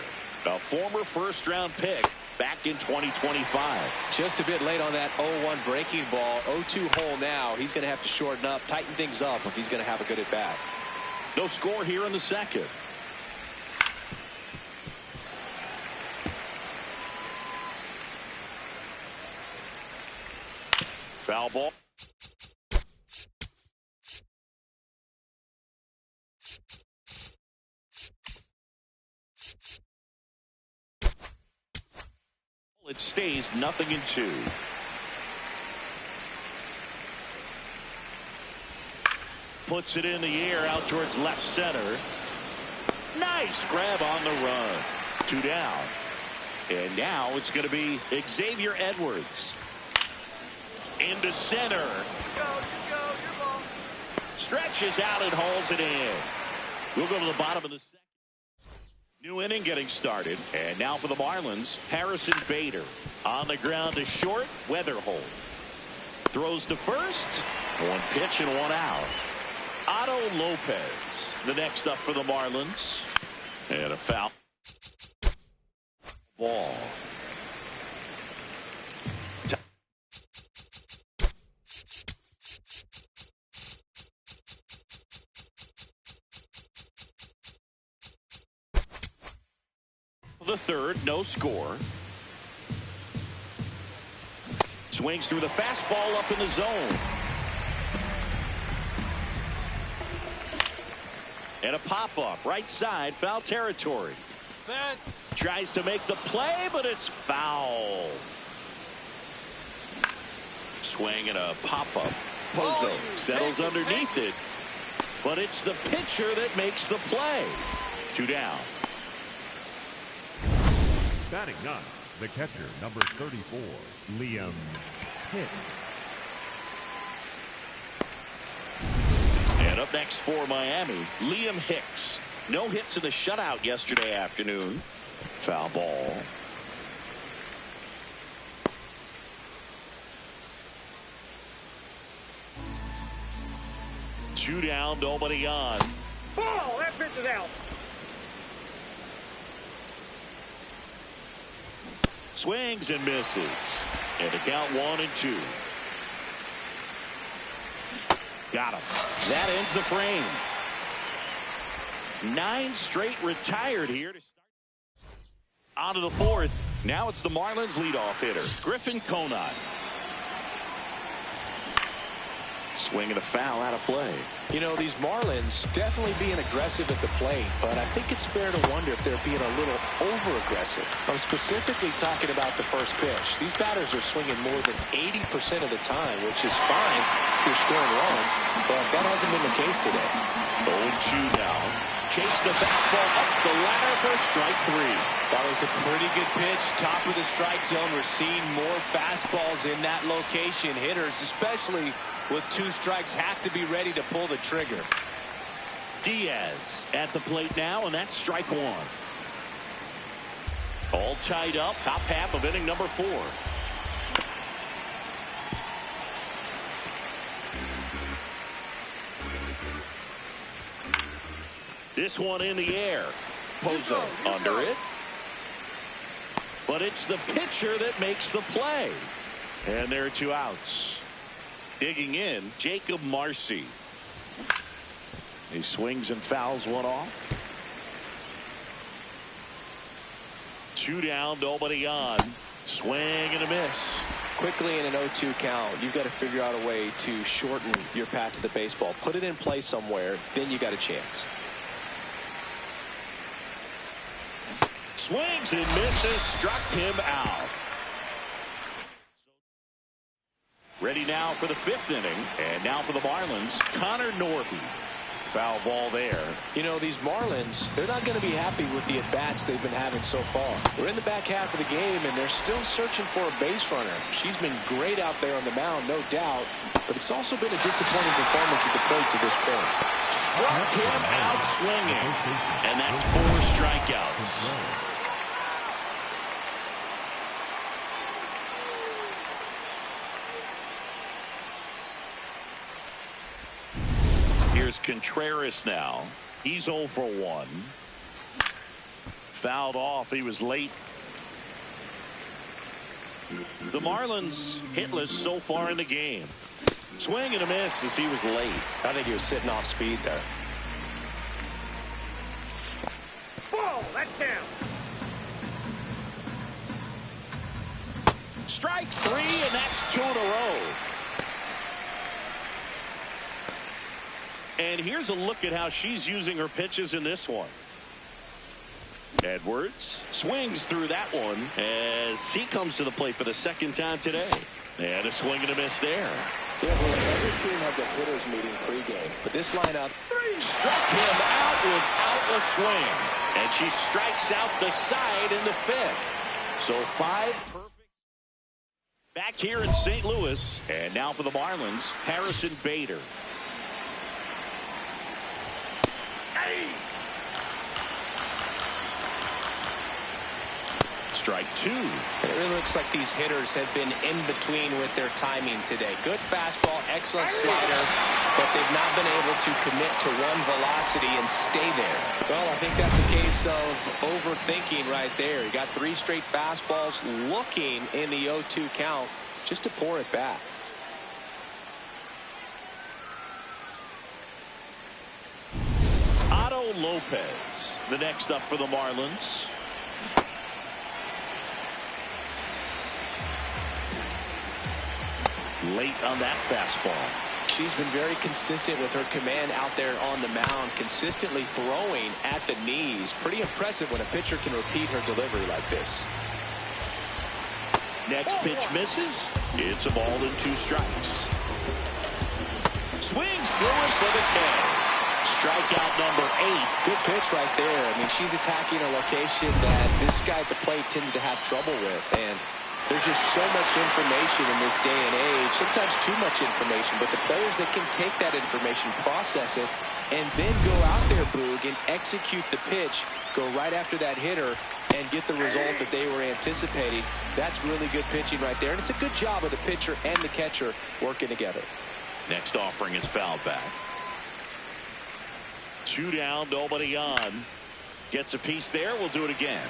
S5: A former first-round pick back in 2025.
S8: Just a bit late on that 0-1 breaking ball. 0-2 hole now. He's going to have to shorten up, tighten things up if he's going to have a good at-bat.
S5: No score here in the second. Foul ball. It stays 0-2. Puts it in the air out towards left center. Nice grab on the run. 2 down. And now it's going to be Xavier Edwards. Into center.
S2: You go, your ball.
S5: Stretches out and hauls it in. We'll go to the bottom of the second. New inning getting started. And now for the Marlins, Harrison Bader. On the ground to short, Weatherholt. Throws to first. One pitch and one out. Otto Lopez, the next up for the Marlins. And a foul ball. The third, no score. Swings through the fastball up in the zone. And a pop-up, right side, foul territory.
S8: Fence.
S5: Tries to make the play, but it's foul. Swing and a pop-up. Pozo settles underneath it. But it's the pitcher that makes the play. 2 down.
S4: Batting ninth, the catcher, number 34, Liam Hicks.
S5: And up next for Miami, Liam Hicks. No hits in the shutout yesterday afternoon. Foul ball. Two down, nobody on.
S3: Ball, that pitch is out.
S5: Swings and misses. And a count 1-2. Got him. That ends the frame. 9 straight retired here to start. On to the fourth. Now it's the Marlins leadoff hitter, Griffin Conine. Swing and a foul out of play.
S8: You know, these Marlins definitely being aggressive at the plate, but I think it's fair to wonder if they're being a little over-aggressive. I'm specifically talking about the first pitch. These batters are swinging more than 80% of the time, which is fine if you're scoring runs, but that hasn't been the case today.
S5: 0-2 now. Chase the fastball up the ladder for strike 3.
S8: That was a pretty good pitch. Top of the strike zone. We're seeing more fastballs in that location. Hitters, especially with 2 strikes, have to be ready to pull the trigger.
S5: Diaz at the plate now, and that's strike 1. All tied up. Top half of inning number 4. This one in the air. Pozo under it. But it's the pitcher that makes the play. And there are 2 outs. Digging in, Jacob Marcy. He swings and fouls one off. 2 down, nobody on. Swing and a miss.
S8: Quickly in an 0-2 count, you've got to figure out a way to shorten your path to the baseball. Put it in play somewhere, then you got a chance.
S5: Swings and misses, struck him out. Ready now for the 5th inning, and now for the Marlins, Connor Norby. Foul ball there.
S8: You know, these Marlins, they're not going to be happy with the at-bats they've been having so far. We're in the back half of the game, and they're still searching for a base runner. She's been great out there on the mound, no doubt, but it's also been a disappointing performance at the plate to this point.
S5: Struck him out swinging, and that's 4 strikeouts. Here's Contreras now. He's 0 for 1. Fouled off. He was late. The Marlins hitless so far in the game. Swing and a miss as he was late.
S8: I think he was sitting off speed there.
S3: Ball, that's down.
S5: Strike 3, and that's 2 in a row. And here's a look at how she's using her pitches in this one. Edwards swings through that one as he comes to the plate for the 2nd time today. And a swing and a miss there.
S8: Yeah, well, every team has a hitters meeting pregame, but this lineup
S5: struck him out without a swing. And she strikes out the side in the 5th. So 5 perfect. Back here in St. Louis. And now for the Marlins, Harrison Bader. Strike 2.
S8: It really looks like these hitters have been in between with their timing today. Good fastball, excellent slider, but they've not been able to commit to one velocity and stay there. Well, I think that's a case of overthinking right there. You got 3 straight fastballs looking in the 0-2 count just to pour it back.
S5: Otto Lopez, the next up for the Marlins. Late on that fastball.
S8: She's been very consistent with her command out there on the mound, consistently throwing at the knees. Pretty impressive when a pitcher can repeat her delivery like this.
S5: Next pitch misses. It's a ball and 2 strikes. Swings through it for the K. Strikeout number 8.
S8: Good pitch right there. I mean, she's attacking a location that this guy at the plate tends to have trouble with. And there's just so much information in this day and age, sometimes too much information, but the players that can take that information, process it, and then go out there, Boog, and execute the pitch, go right after that hitter, and get the result that they were anticipating. That's really good pitching right there, and it's a good job of the pitcher and the catcher working together.
S5: Next offering is fouled back. 2 down, nobody on. Gets a piece there. We'll do it again.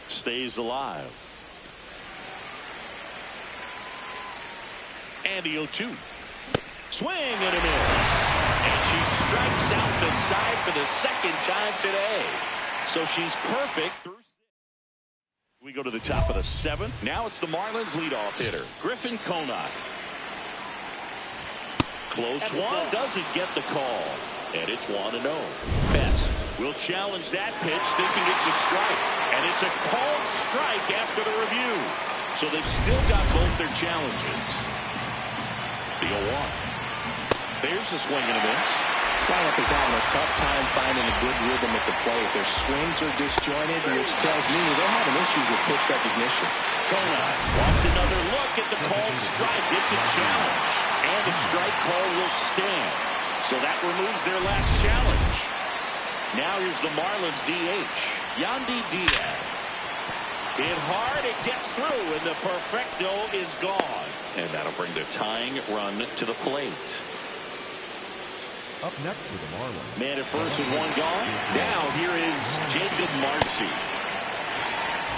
S5: Stays alive. And the 0-2. Swing and a miss. And she strikes out the side for the second time today. So she's perfect through. We go to the top of the 7th. Now it's the Marlins leadoff hitter, Griffin Conine. Close one, doesn't get the call. And it's 1-0. Best will challenge that pitch, thinking it's a strike. And it's a called strike after the review. So they've still got both their challenges. The 0-1. There's a swing and a miss.
S8: Cy-Young is having a tough time finding a good rhythm at the plate. Their swings are disjointed, which tells me they're having issues with pitch recognition.
S5: Conine wants another look at the called strike. It's a challenge. And the strike call will stand. So that removes their last challenge. Now here's the Marlins DH, Yandy Diaz. Hit hard, it gets through, and the perfecto is gone. And that'll bring the tying run to the plate.
S4: Up next for the Marlins.
S5: Man at first with 1 gone. Now here is Jacob Marcy.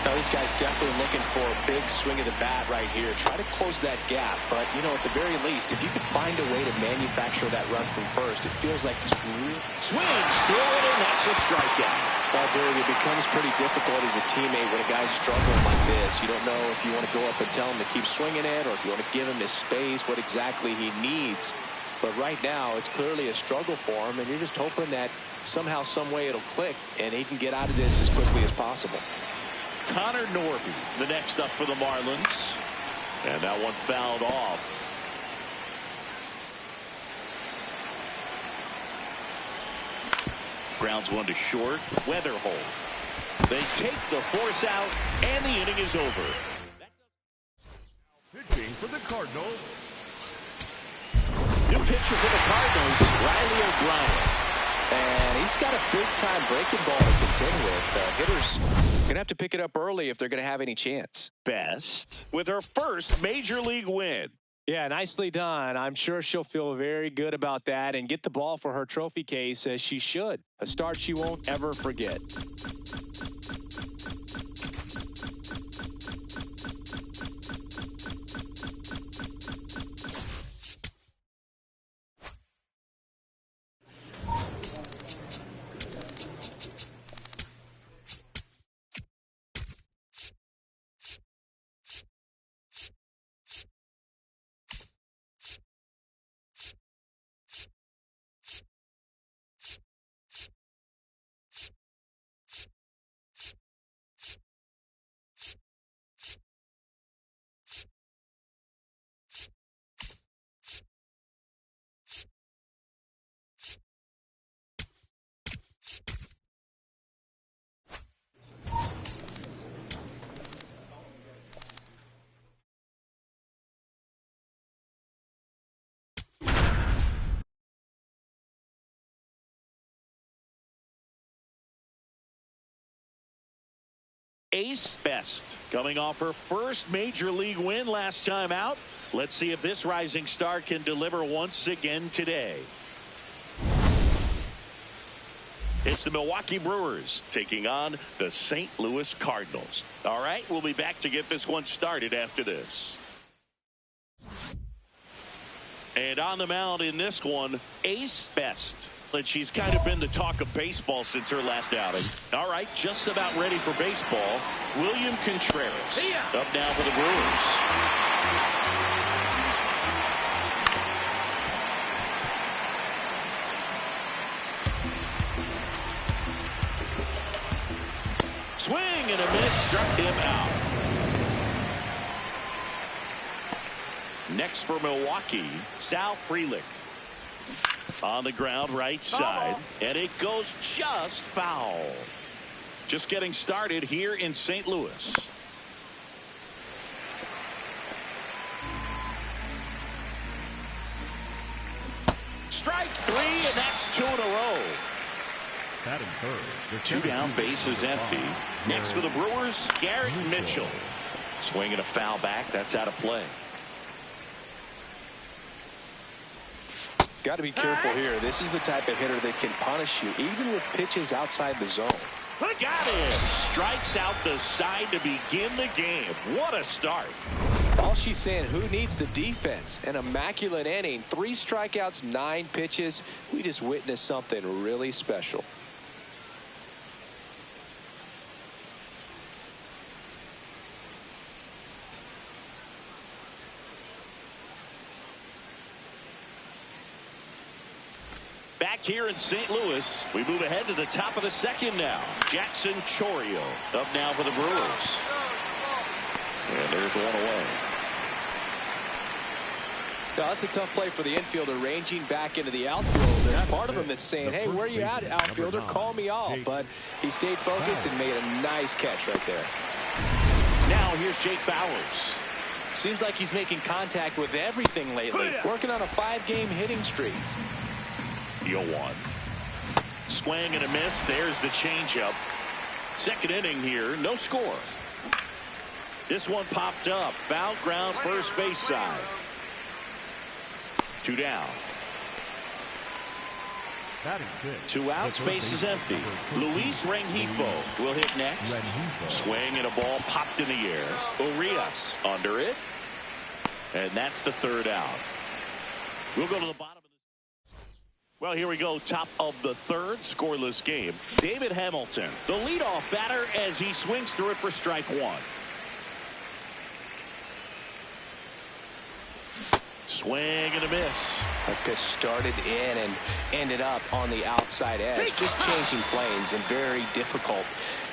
S8: Now, this guy's definitely looking for a big swing of the bat right here. Try to close that gap. But, you know, at the very least, if you could find a way to manufacture that run from first, it feels like it's real.
S5: Swings through it, and that's a strikeout.
S8: Well, Barry, it becomes pretty difficult as a teammate when a guy's struggling like this. You don't know if you want to go up and tell him to keep swinging it or if you want to give him his space, what exactly he needs. But right now, it's clearly a struggle for him, and you're just hoping that somehow, some way it'll click, and he can get out of this as quickly as possible.
S5: Connor Norby, the next up for the Marlins. And that one fouled off. Grounds one to short. Weatherhold. They take the force out, and the inning is over.
S4: Pitching for the Cardinals.
S5: New pitcher for the Cardinals, Riley O'Brien.
S8: And he's got a big-time breaking ball to contend with. Hitters going to have to pick it up early if they're going to have any chance.
S5: Best with her first major league win.
S8: Yeah, nicely done. I'm sure she'll feel very good about that and get the ball for her trophy case as she should. A start she won't ever forget.
S5: Ace Best coming off her first major league win last time out. Let's see if this rising star can deliver once again today. It's the Milwaukee Brewers taking on the St. Louis Cardinals. All right, we'll be back to get this one started after this. And on the mound in this one, Ace Best. And she's kind of been the talk of baseball since her last outing. All right, just about ready for baseball. William Contreras up now for the Brewers. Swing and a miss, struck him out. Next for Milwaukee, Sal Frelick. On the ground, right side, and it goes just foul. Just getting started here in St. Louis. Strike 3, and that's 2 in a row.
S4: Batting third.
S5: 2 down, bases empty. Next for the Brewers, Garrett Mitchell. Swinging a foul back, that's out of play.
S8: Got to be careful here. This is the type of hitter that can punish you, even with pitches outside the zone.
S5: Look at him. Strikes out the side to begin the game. What a start.
S8: All she's saying, who needs the defense? An immaculate inning, 3 strikeouts, 9 pitches. We just witnessed something really special.
S5: Back here in St. Louis, we move ahead to the top of the second now. Jackson Chourio up now for the Brewers. And there's one away.
S8: Now, that's a tough play for the infielder, ranging back into the outfield. There's part of him that's saying, hey, where you at, outfielder? Call me off. But he stayed focused and made a nice catch right there.
S5: Now here's Jake Bauers.
S8: Seems like he's making contact with everything lately. Working on a 5-game hitting streak.
S5: 0-1. Swing and a miss. There's the changeup. Second inning here. No score. This one popped up. Foul ground first base side. 2 down. 2 outs. Base is empty. Luis Rengifo will hit next. Swing and a ball popped in the air. Urias under it. And that's the 3rd out. We'll go to the bottom. Well, here we go. Top of the 3rd, scoreless game. David Hamilton, the leadoff batter, as he swings through it for strike 1. Swing and a miss.
S8: That pitch started in and ended up on the outside edge. Just changing planes and very difficult,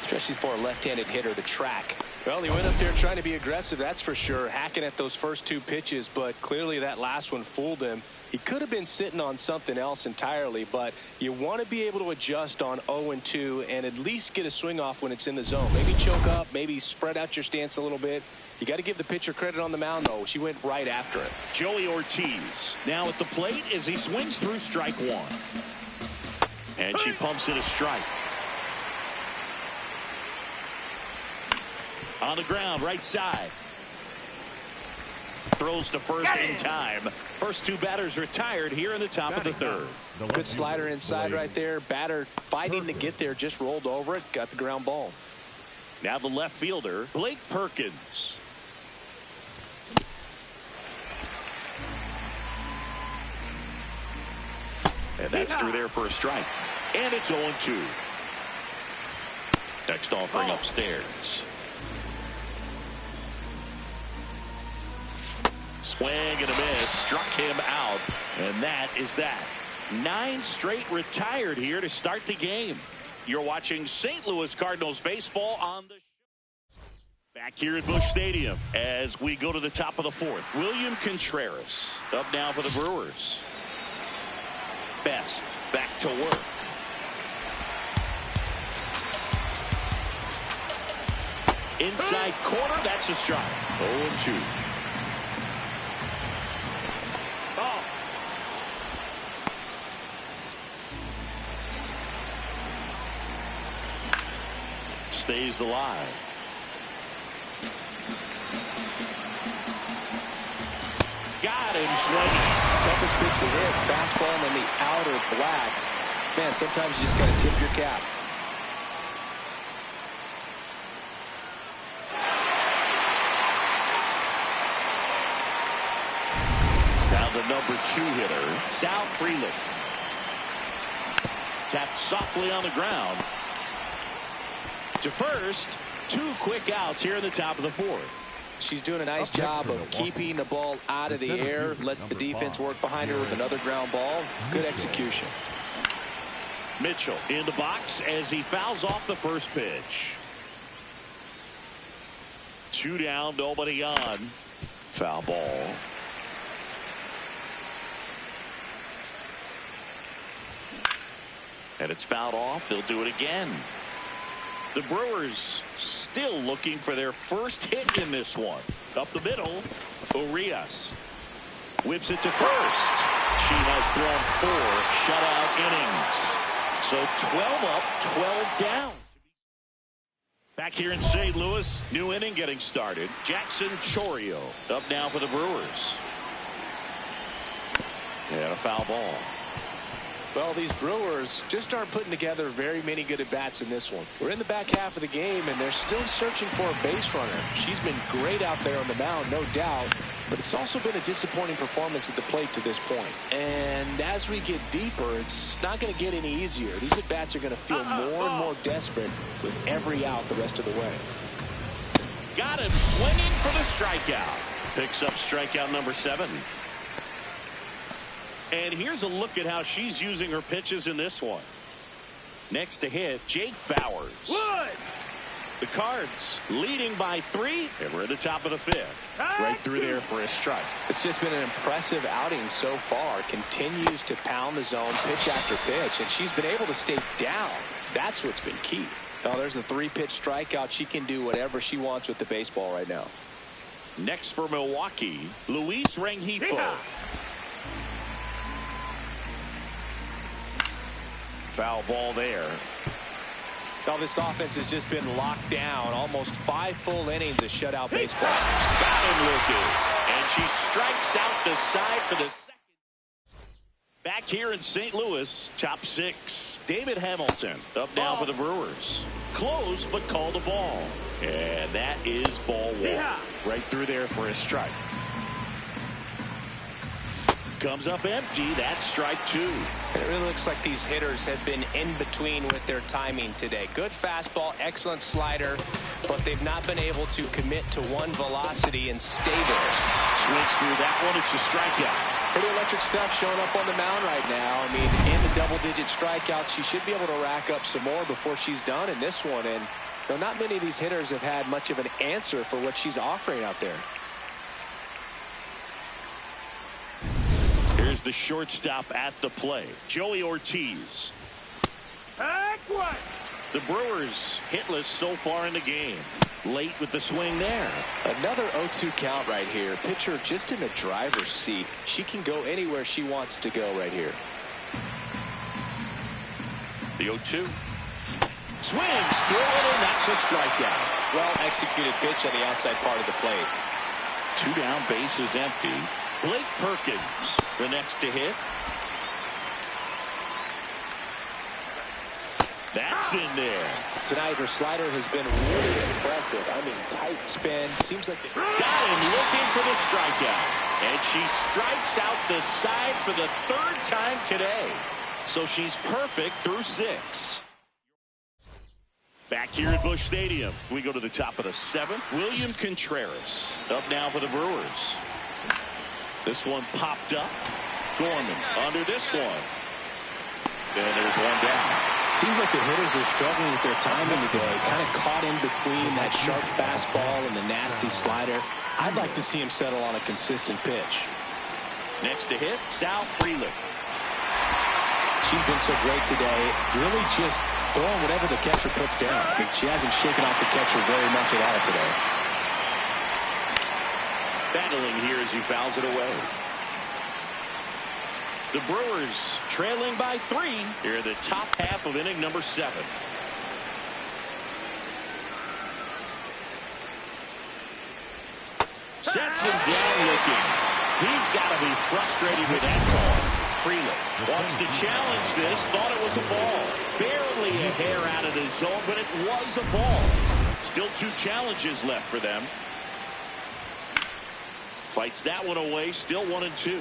S8: especially for a left-handed hitter to track. Well, he went up there trying to be aggressive, that's for sure, hacking at those first 2 pitches, but clearly that last one fooled him. He could have been sitting on something else entirely, but you want to be able to adjust on 0-2 and at least get a swing off when it's in the zone. Maybe choke up, maybe spread out your stance a little bit. You got to give the pitcher credit on the mound, though. She went right after it.
S5: Joey Ortiz now at the plate as he swings through strike 1. And she pumps in a strike. On the ground, right side. Throws to first in time. First 2 batters retired here in the top of the 3rd.
S8: Good slider inside right there. Batter fighting to get there, just rolled over it, got the ground ball.
S5: Now the left fielder, Blake Perkins. And that's through there for a strike. And it's 0-2. Next offering upstairs. Swing and a miss. Struck him out. And that is that. 9 straight retired here to start the game. You're watching St. Louis Cardinals baseball on the back here at Busch Stadium as we go to the top of the 4th. William Contreras up now for the Brewers. Best back to work. Inside corner, that's a strike. 0-2. Stays alive. Got him swinging.
S8: Toughest pitch to hit. Fastball in the outer black. Man, sometimes you just got to tip your cap.
S5: Now the number 2 hitter, Sal Frelick. Tapped softly on the ground. To first, 2 quick outs here in the top of the 4th.
S8: She's doing a nice job of keeping the ball out of the air. Lets the defense work behind her with another ground ball. Good execution.
S5: Mitchell in the box as he fouls off the first pitch. 2 down, nobody on. Foul ball. And it's fouled off. They'll do it again. The Brewers still looking for their first hit in this one. Up the middle, Urias whips it to first. She has thrown 4 shutout innings. So 12 up, 12 down. Back here in St. Louis, new inning getting started. Jackson Chourio up now for the Brewers. And a foul ball.
S8: Well, these Brewers just aren't putting together very many good at-bats in this one. We're in the back half of the game, and they're still searching for a base runner. She's been great out there on the mound, no doubt, but it's also been a disappointing performance at the plate to this point. And as we get deeper, it's not going to get any easier. These at-bats are going to feel more and more desperate with every out the rest of the way.
S5: Got him swinging for the strikeout. Picks up strikeout number 7. And here's a look at how she's using her pitches in this one. Next to hit, Jake Bauers.
S3: Wood!
S5: The Cards leading by 3, and we're at the top of the 5th. Right through there for a strike.
S8: It's just been an impressive outing so far. Continues to pound the zone pitch after pitch, and she's been able to stay down. That's what's been key. Oh, there's a 3-pitch strikeout. She can do whatever she wants with the baseball right now.
S5: Next for Milwaukee, Luis Rengifo. Foul ball there.
S8: Well, this offense has just been locked down. Almost 5 full innings of shutout baseball.
S5: Got him looking. And she strikes out the side for the second. Back here in St. Louis, top 6. David Hamilton up now for the Brewers. Close, but called a ball. And that is ball 1. Right through there for a strike. Comes up empty. That's strike 2.
S8: It really looks like these hitters have been in between with their timing today. Good fastball, excellent slider, but they've not been able to commit to one velocity and stay there.
S5: Swings through that one. It's a strikeout.
S8: Pretty electric stuff showing up on the mound right now. I mean, in the double-digit strikeouts, she should be able to rack up some more before she's done in this one. And you know, not many of these hitters have had much of an answer for what she's offering out there.
S5: Here's the shortstop at the play, Joey Ortiz. The Brewers hitless so far in the game. Late with the swing there.
S8: Another 0-2 count right here. Pitcher just in the driver's seat. She can go anywhere she wants to go right here.
S5: The 0-2. Swings through it, and that's a strikeout.
S8: Well executed pitch on the outside part of the plate.
S5: 2 down, base is empty. Blake Perkins, the next to hit. That's in there.
S8: Tonight, her slider has been really impressive. I mean, tight spin. Seems like
S5: got him looking for the strikeout. And she strikes out the side for the 3rd time today. So she's perfect through 6. Back here at Busch Stadium, we go to the top of the 7th. William Contreras up now for the Brewers. This one popped up. Gorman under this one. And there's one down.
S8: Seems like the hitters are struggling with their timing today. Kind of caught in between that sharp fastball and the nasty slider. I'd like to see him settle on a consistent pitch.
S5: Next to hit, Sal Frelick.
S8: She's been so great today. Really just throwing whatever the catcher puts down. I mean, she hasn't shaken off the catcher very much at all today.
S5: Battling here as he fouls it away. The Brewers trailing by 3 here in the top half of inning number 7. Sets him down looking. He's got to be frustrated with that call. Frelick wants to challenge this. Thought it was a ball. Barely a hair out of the zone, but it was a ball. Still 2 challenges left for them. Fights that one away. Still 1-2.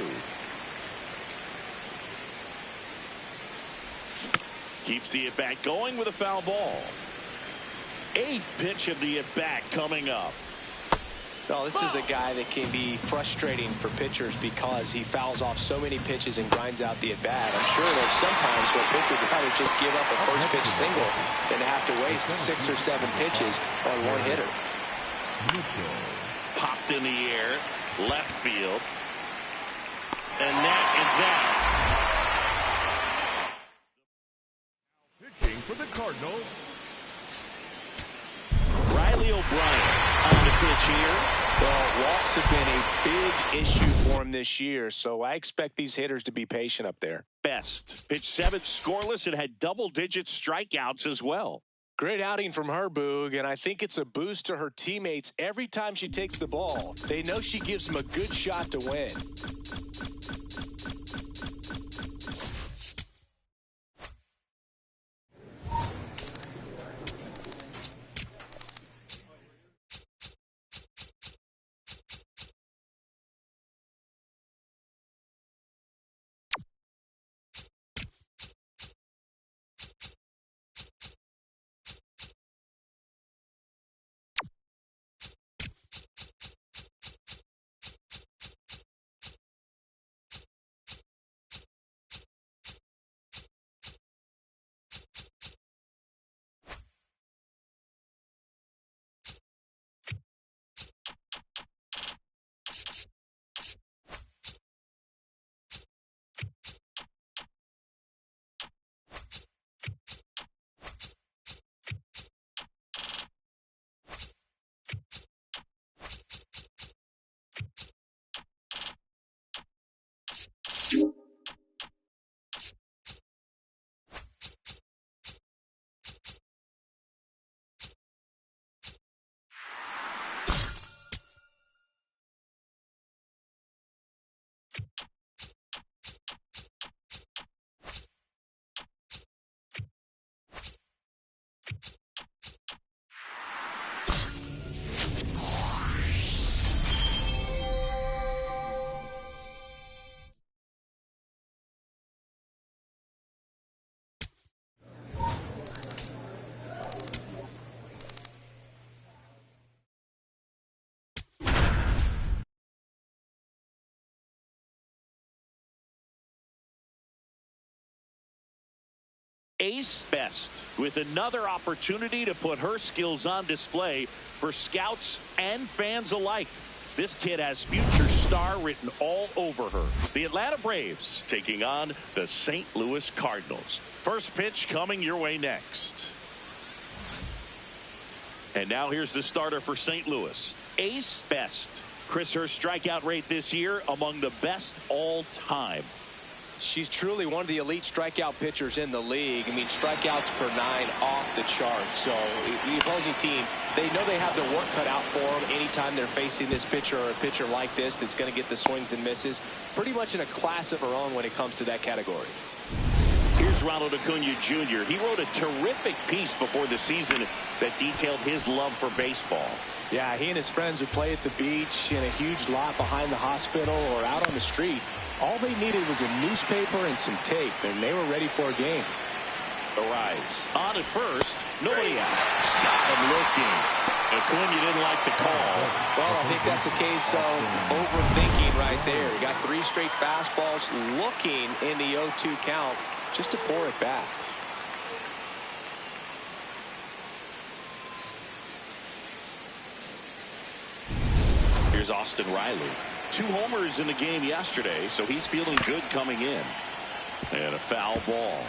S5: Keeps the at-bat going with a foul ball. 8th pitch of the at-bat coming up.
S8: Well, this is a guy that can be frustrating for pitchers because he fouls off so many pitches and grinds out the at-bat. I'm sure there's sometimes where pitchers would rather just give up a first pitch single than to have to waste 6 or 7 pitches on one hitter.
S5: Popped in the air, left field. And that is that.
S4: Pitching for the Cardinals,
S5: Riley O'Brien on the pitch here.
S8: Well, walks have been a big issue for him this year, so I expect these hitters to be patient up there.
S5: Best. Pitch 7 scoreless and had double-digit strikeouts as well.
S8: Great outing from her, Boog, and I think it's a boost to her teammates every time she takes the ball. They know she gives them a good shot to win.
S5: Ace Best with another opportunity to put her skills on display for scouts and fans alike. This kid has future star written all over her. The Atlanta Braves taking on the St. Louis Cardinals. First pitch coming your way next. And now here's the starter for St. Louis, Ace Best. Chris, her strikeout rate this year among the best all time.
S8: She's truly one of the elite strikeout pitchers in the league. I mean, strikeouts per 9 off the chart. So the opposing team, they know they have their work cut out for them anytime they're facing this pitcher or a pitcher like this that's going to get the swings and misses. Pretty much in a class of her own when it comes to that category.
S5: Here's Ronald Acuna Jr. He wrote a terrific piece before the season that detailed his love for baseball.
S8: Yeah, he and his friends would play at the beach, in a huge lot behind the hospital, or out on the street. All they needed was a newspaper and some tape, and they were ready for a game.
S5: The rise. On at first, nobody out. Got him looking. Acuna didn't like the call.
S8: Well, I think that's a case of overthinking right there. He got 3 straight fastballs looking in the 0-2 count just to pour it back.
S5: Here's Austin Riley. 2 homers in the game yesterday, so he's feeling good coming in. And a foul ball.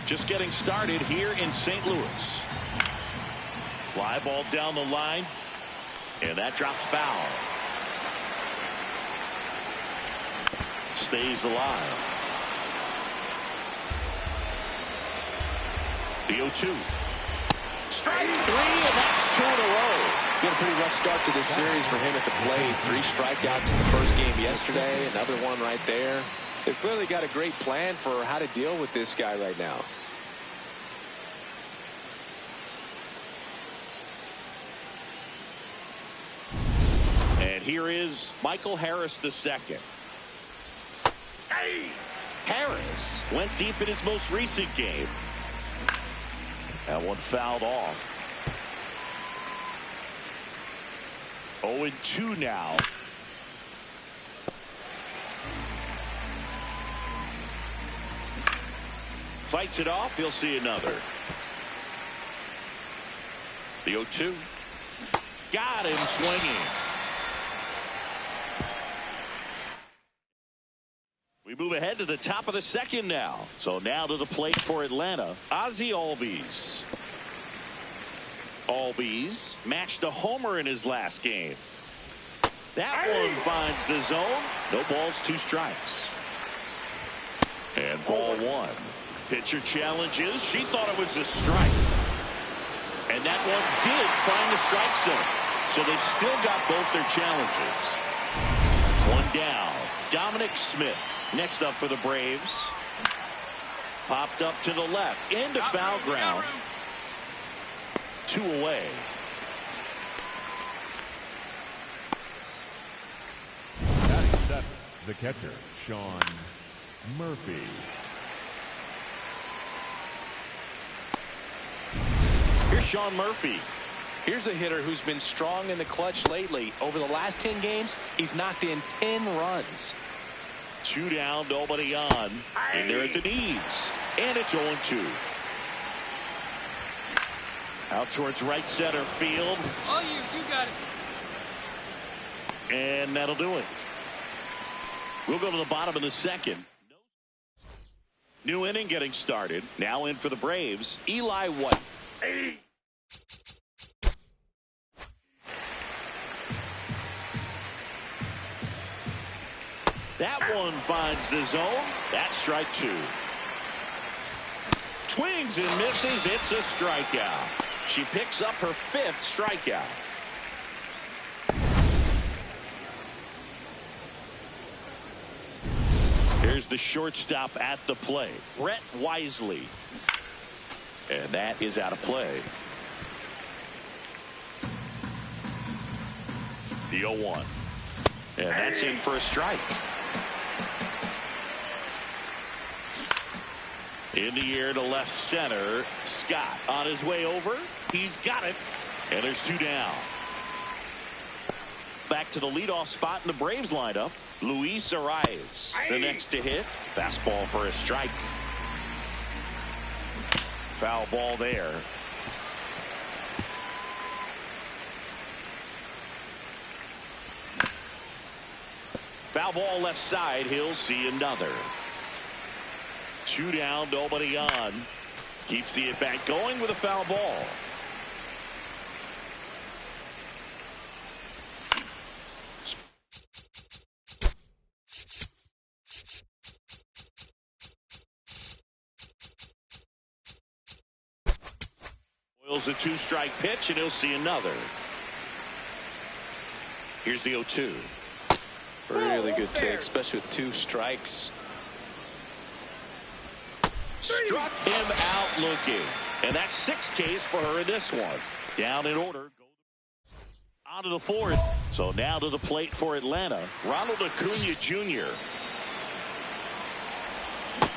S5: Just getting started here in St. Louis. Fly ball down the line, and that drops foul. Stays alive. The 0-2. Strike 3, and that's 2 in a row.
S8: Been a pretty rough start to this series for him at the plate. 3 strikeouts in the first game yesterday. Another one right there. They've clearly got a great plan for how to deal with this guy right now.
S5: And here is Michael Harris II. Hey! Harris went deep in his most recent game. That one fouled off. 0-2 now. Fights it off. He'll see another. The 0-2. Got him swinging. We move ahead to the top of the second now. So now to the plate for Atlanta, Ozzie Albies. Albies matched a homer in his last game. That one finds the zone. No balls, 2 strikes. And ball 1. Pitcher challenges. She thought it was a strike. And that one did find the strike zone. So they've still got both their challenges. 1 down. Dominic Smith next up for the Braves. Popped up to the left. Into foul ground. 2 away.
S4: Batting 7, the catcher, Sean Murphy.
S5: Here's Sean Murphy.
S8: Here's a hitter who's been strong in the clutch lately. Over the last 10 games, he's knocked in 10 runs.
S5: 2 down, nobody on. And they're at the knees. And it's 0-2. Out towards right center field.
S9: Oh, you got
S5: it. And that'll do it. We'll go to the bottom of the second. New inning getting started. Now in for the Braves, Eli White. Hey. That one finds the zone. That's strike 2. Swings and misses. It's a strikeout. She picks up her 5th strikeout. Here's the shortstop at the plate, Brett Wisely. And that is out of play. The 0-1. And that's in for a strike. In the air to left center. Scott on his way over. He's got it. And there's 2 down. Back to the leadoff spot in the Braves lineup. Luis Arias, the next to hit. Fastball for a strike. Foul ball there. Foul ball left side. He'll see another. 2 down, nobody on. Keeps the at-bat going with a foul ball. Boyle's a 2-strike pitch, and he'll see another. Here's the 0-2.
S8: Really good take, especially with 2 strikes.
S5: Struck him out looking. And that's 6 Ks for her in this one. Down in order. On to the 4th. So now to the plate for Atlanta. Ronald Acuna Jr.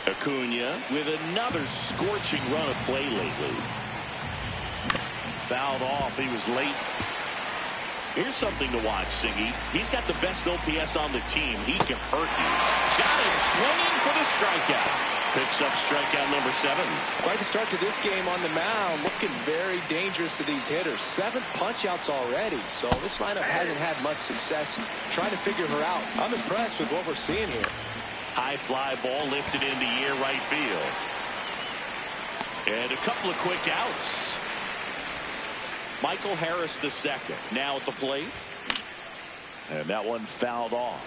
S5: Acuna with another scorching run of play lately. Fouled off. He was late. Here's something to watch, Singy. He's got the best OPS on the team. He can hurt you. Got him swinging for the strikeout. Picks up strikeout number 7.
S8: Quite the start to this game on the mound. Looking very dangerous to these hitters. 7 punch-outs already. So this lineup hasn't had much success trying to figure her out. I'm impressed with what we're seeing here.
S5: High fly ball lifted in the air right field. And a couple of quick outs. Michael Harris II now at the plate. And that one fouled off.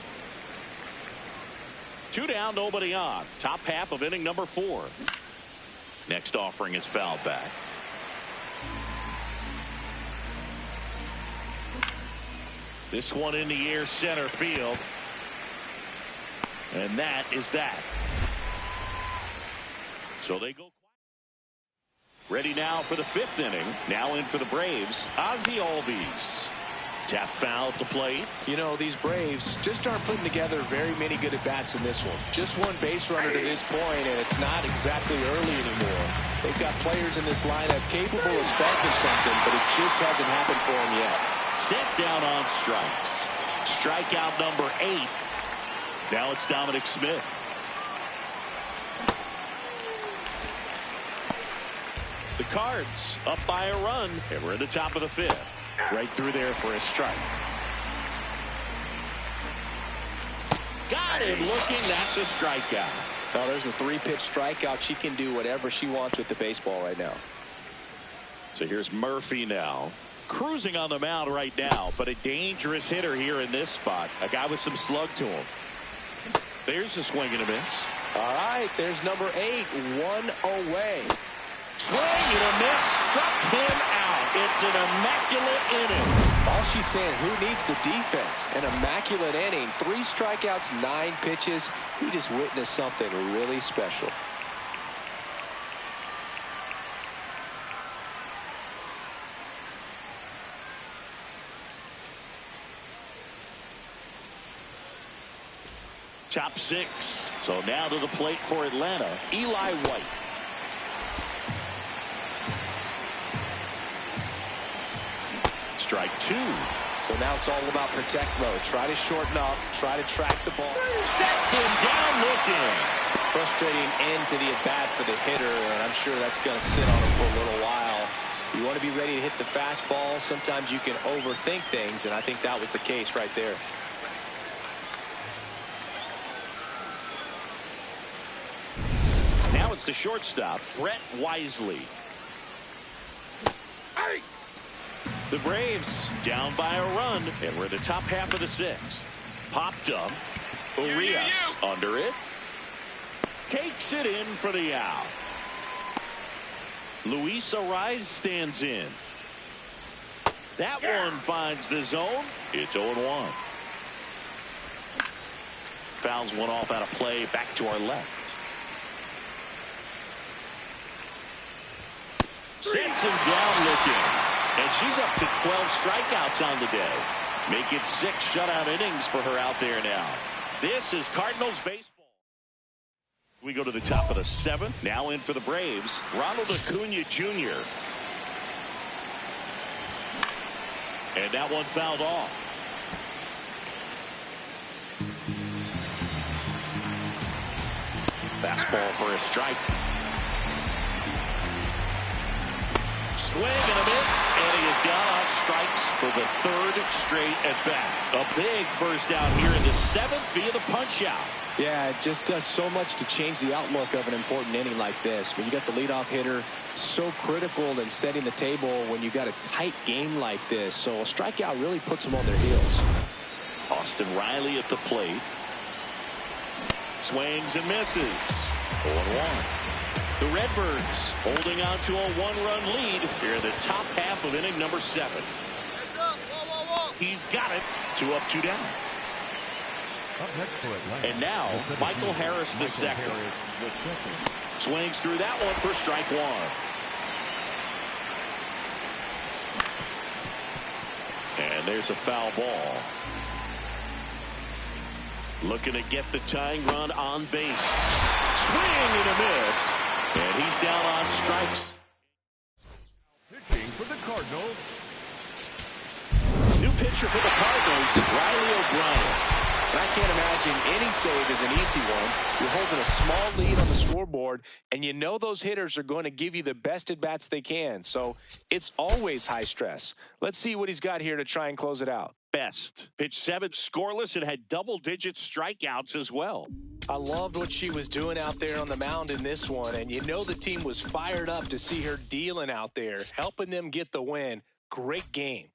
S5: 2 down, nobody on. Top half of inning number 4. Next offering is fouled back. This one in the air center field. And that is that. So they go. Ready now for the 5th inning. Now in for the Braves, Ozzie Albies. Tap foul to plate.
S8: You know, these Braves just aren't putting together very many good at-bats in this one. Just one base runner to this point, and it's not exactly early anymore. They've got players in this lineup capable of sparking something, but it just hasn't happened for them yet.
S5: Set down on strikes. Strikeout number 8. Now it's Dominic Smith. The Cards up by a run, and we're in the top of the 5th. Right through there for a strike. Got him looking. That's a strikeout.
S8: Now there's a 3-pitch strikeout. She can do whatever she wants with the baseball right now.
S5: So here's Murphy now. Cruising on the mound right now, but a dangerous hitter here in this spot. A guy with some slug to him. There's a swing and a miss.
S8: All right, there's number 8, 1 away.
S5: Swing and a miss. Struck him out. It's an immaculate inning.
S8: All she's saying, who needs the defense? An immaculate inning. 3 strikeouts, 9 pitches. We just witnessed something really special.
S5: Top 6. So now to the plate for Atlanta, Eli White. Strike 2.
S8: So now it's all about protect mode. Try to shorten up. Try to track the ball.
S5: Sets him down looking.
S8: Frustrating end to the at-bat for the hitter, and I'm sure that's going to sit on him for a little while. You want to be ready to hit the fastball. Sometimes you can overthink things, and I think that was the case right there.
S5: Now it's the shortstop, Brett Wisely. The Braves down by a run, and we're in the top half of the 6th. Popped up. Urias under it. Takes it in for the out. Luis Arias stands in. That one finds the zone. It's 0-1. Foul Fouls one off out of play. Back to our left. Sets him down looking. And she's up to 12 strikeouts on the day. Make it 6 shutout innings for her out there now. This is Cardinals baseball. We go to the top of the 7th. Now in for the Braves, Ronald Acuna Jr. And that one fouled off. Fastball for a strike. Swing and a miss, and he is down on strikes for the 3rd straight at bat. A big first out here in the 7th via the punch out.
S8: Yeah, it just does so much to change the outlook of an important inning like this. When you got the leadoff hitter, so critical in setting the table when you got a tight game like this. So a strikeout really puts them on their heels.
S5: Austin Riley at the plate. Swings and misses. 0-1. The Redbirds holding on to a 1-run lead here in the top half of inning number 7. He's got it. 2 up, 2 down. And now Michael Harris the second. Swings through that one for strike 1. And there's a foul ball. Looking to get the tying run on base. Swing and a miss. And he's down on strikes.
S4: Pitching for the Cardinals.
S5: New pitcher for the Cardinals, Riley O'Brien.
S8: And I can't imagine any save is an easy one. You're holding a small lead on the scoreboard, and you know those hitters are going to give you the best at-bats they can. So it's always high stress. Let's see what he's got here to try and close it out.
S5: Best. Pitched 7 scoreless and had double-digit strikeouts as well.
S8: I loved what she was doing out there on the mound in this one, and you know the team was fired up to see her dealing out there, helping them get the win. Great game.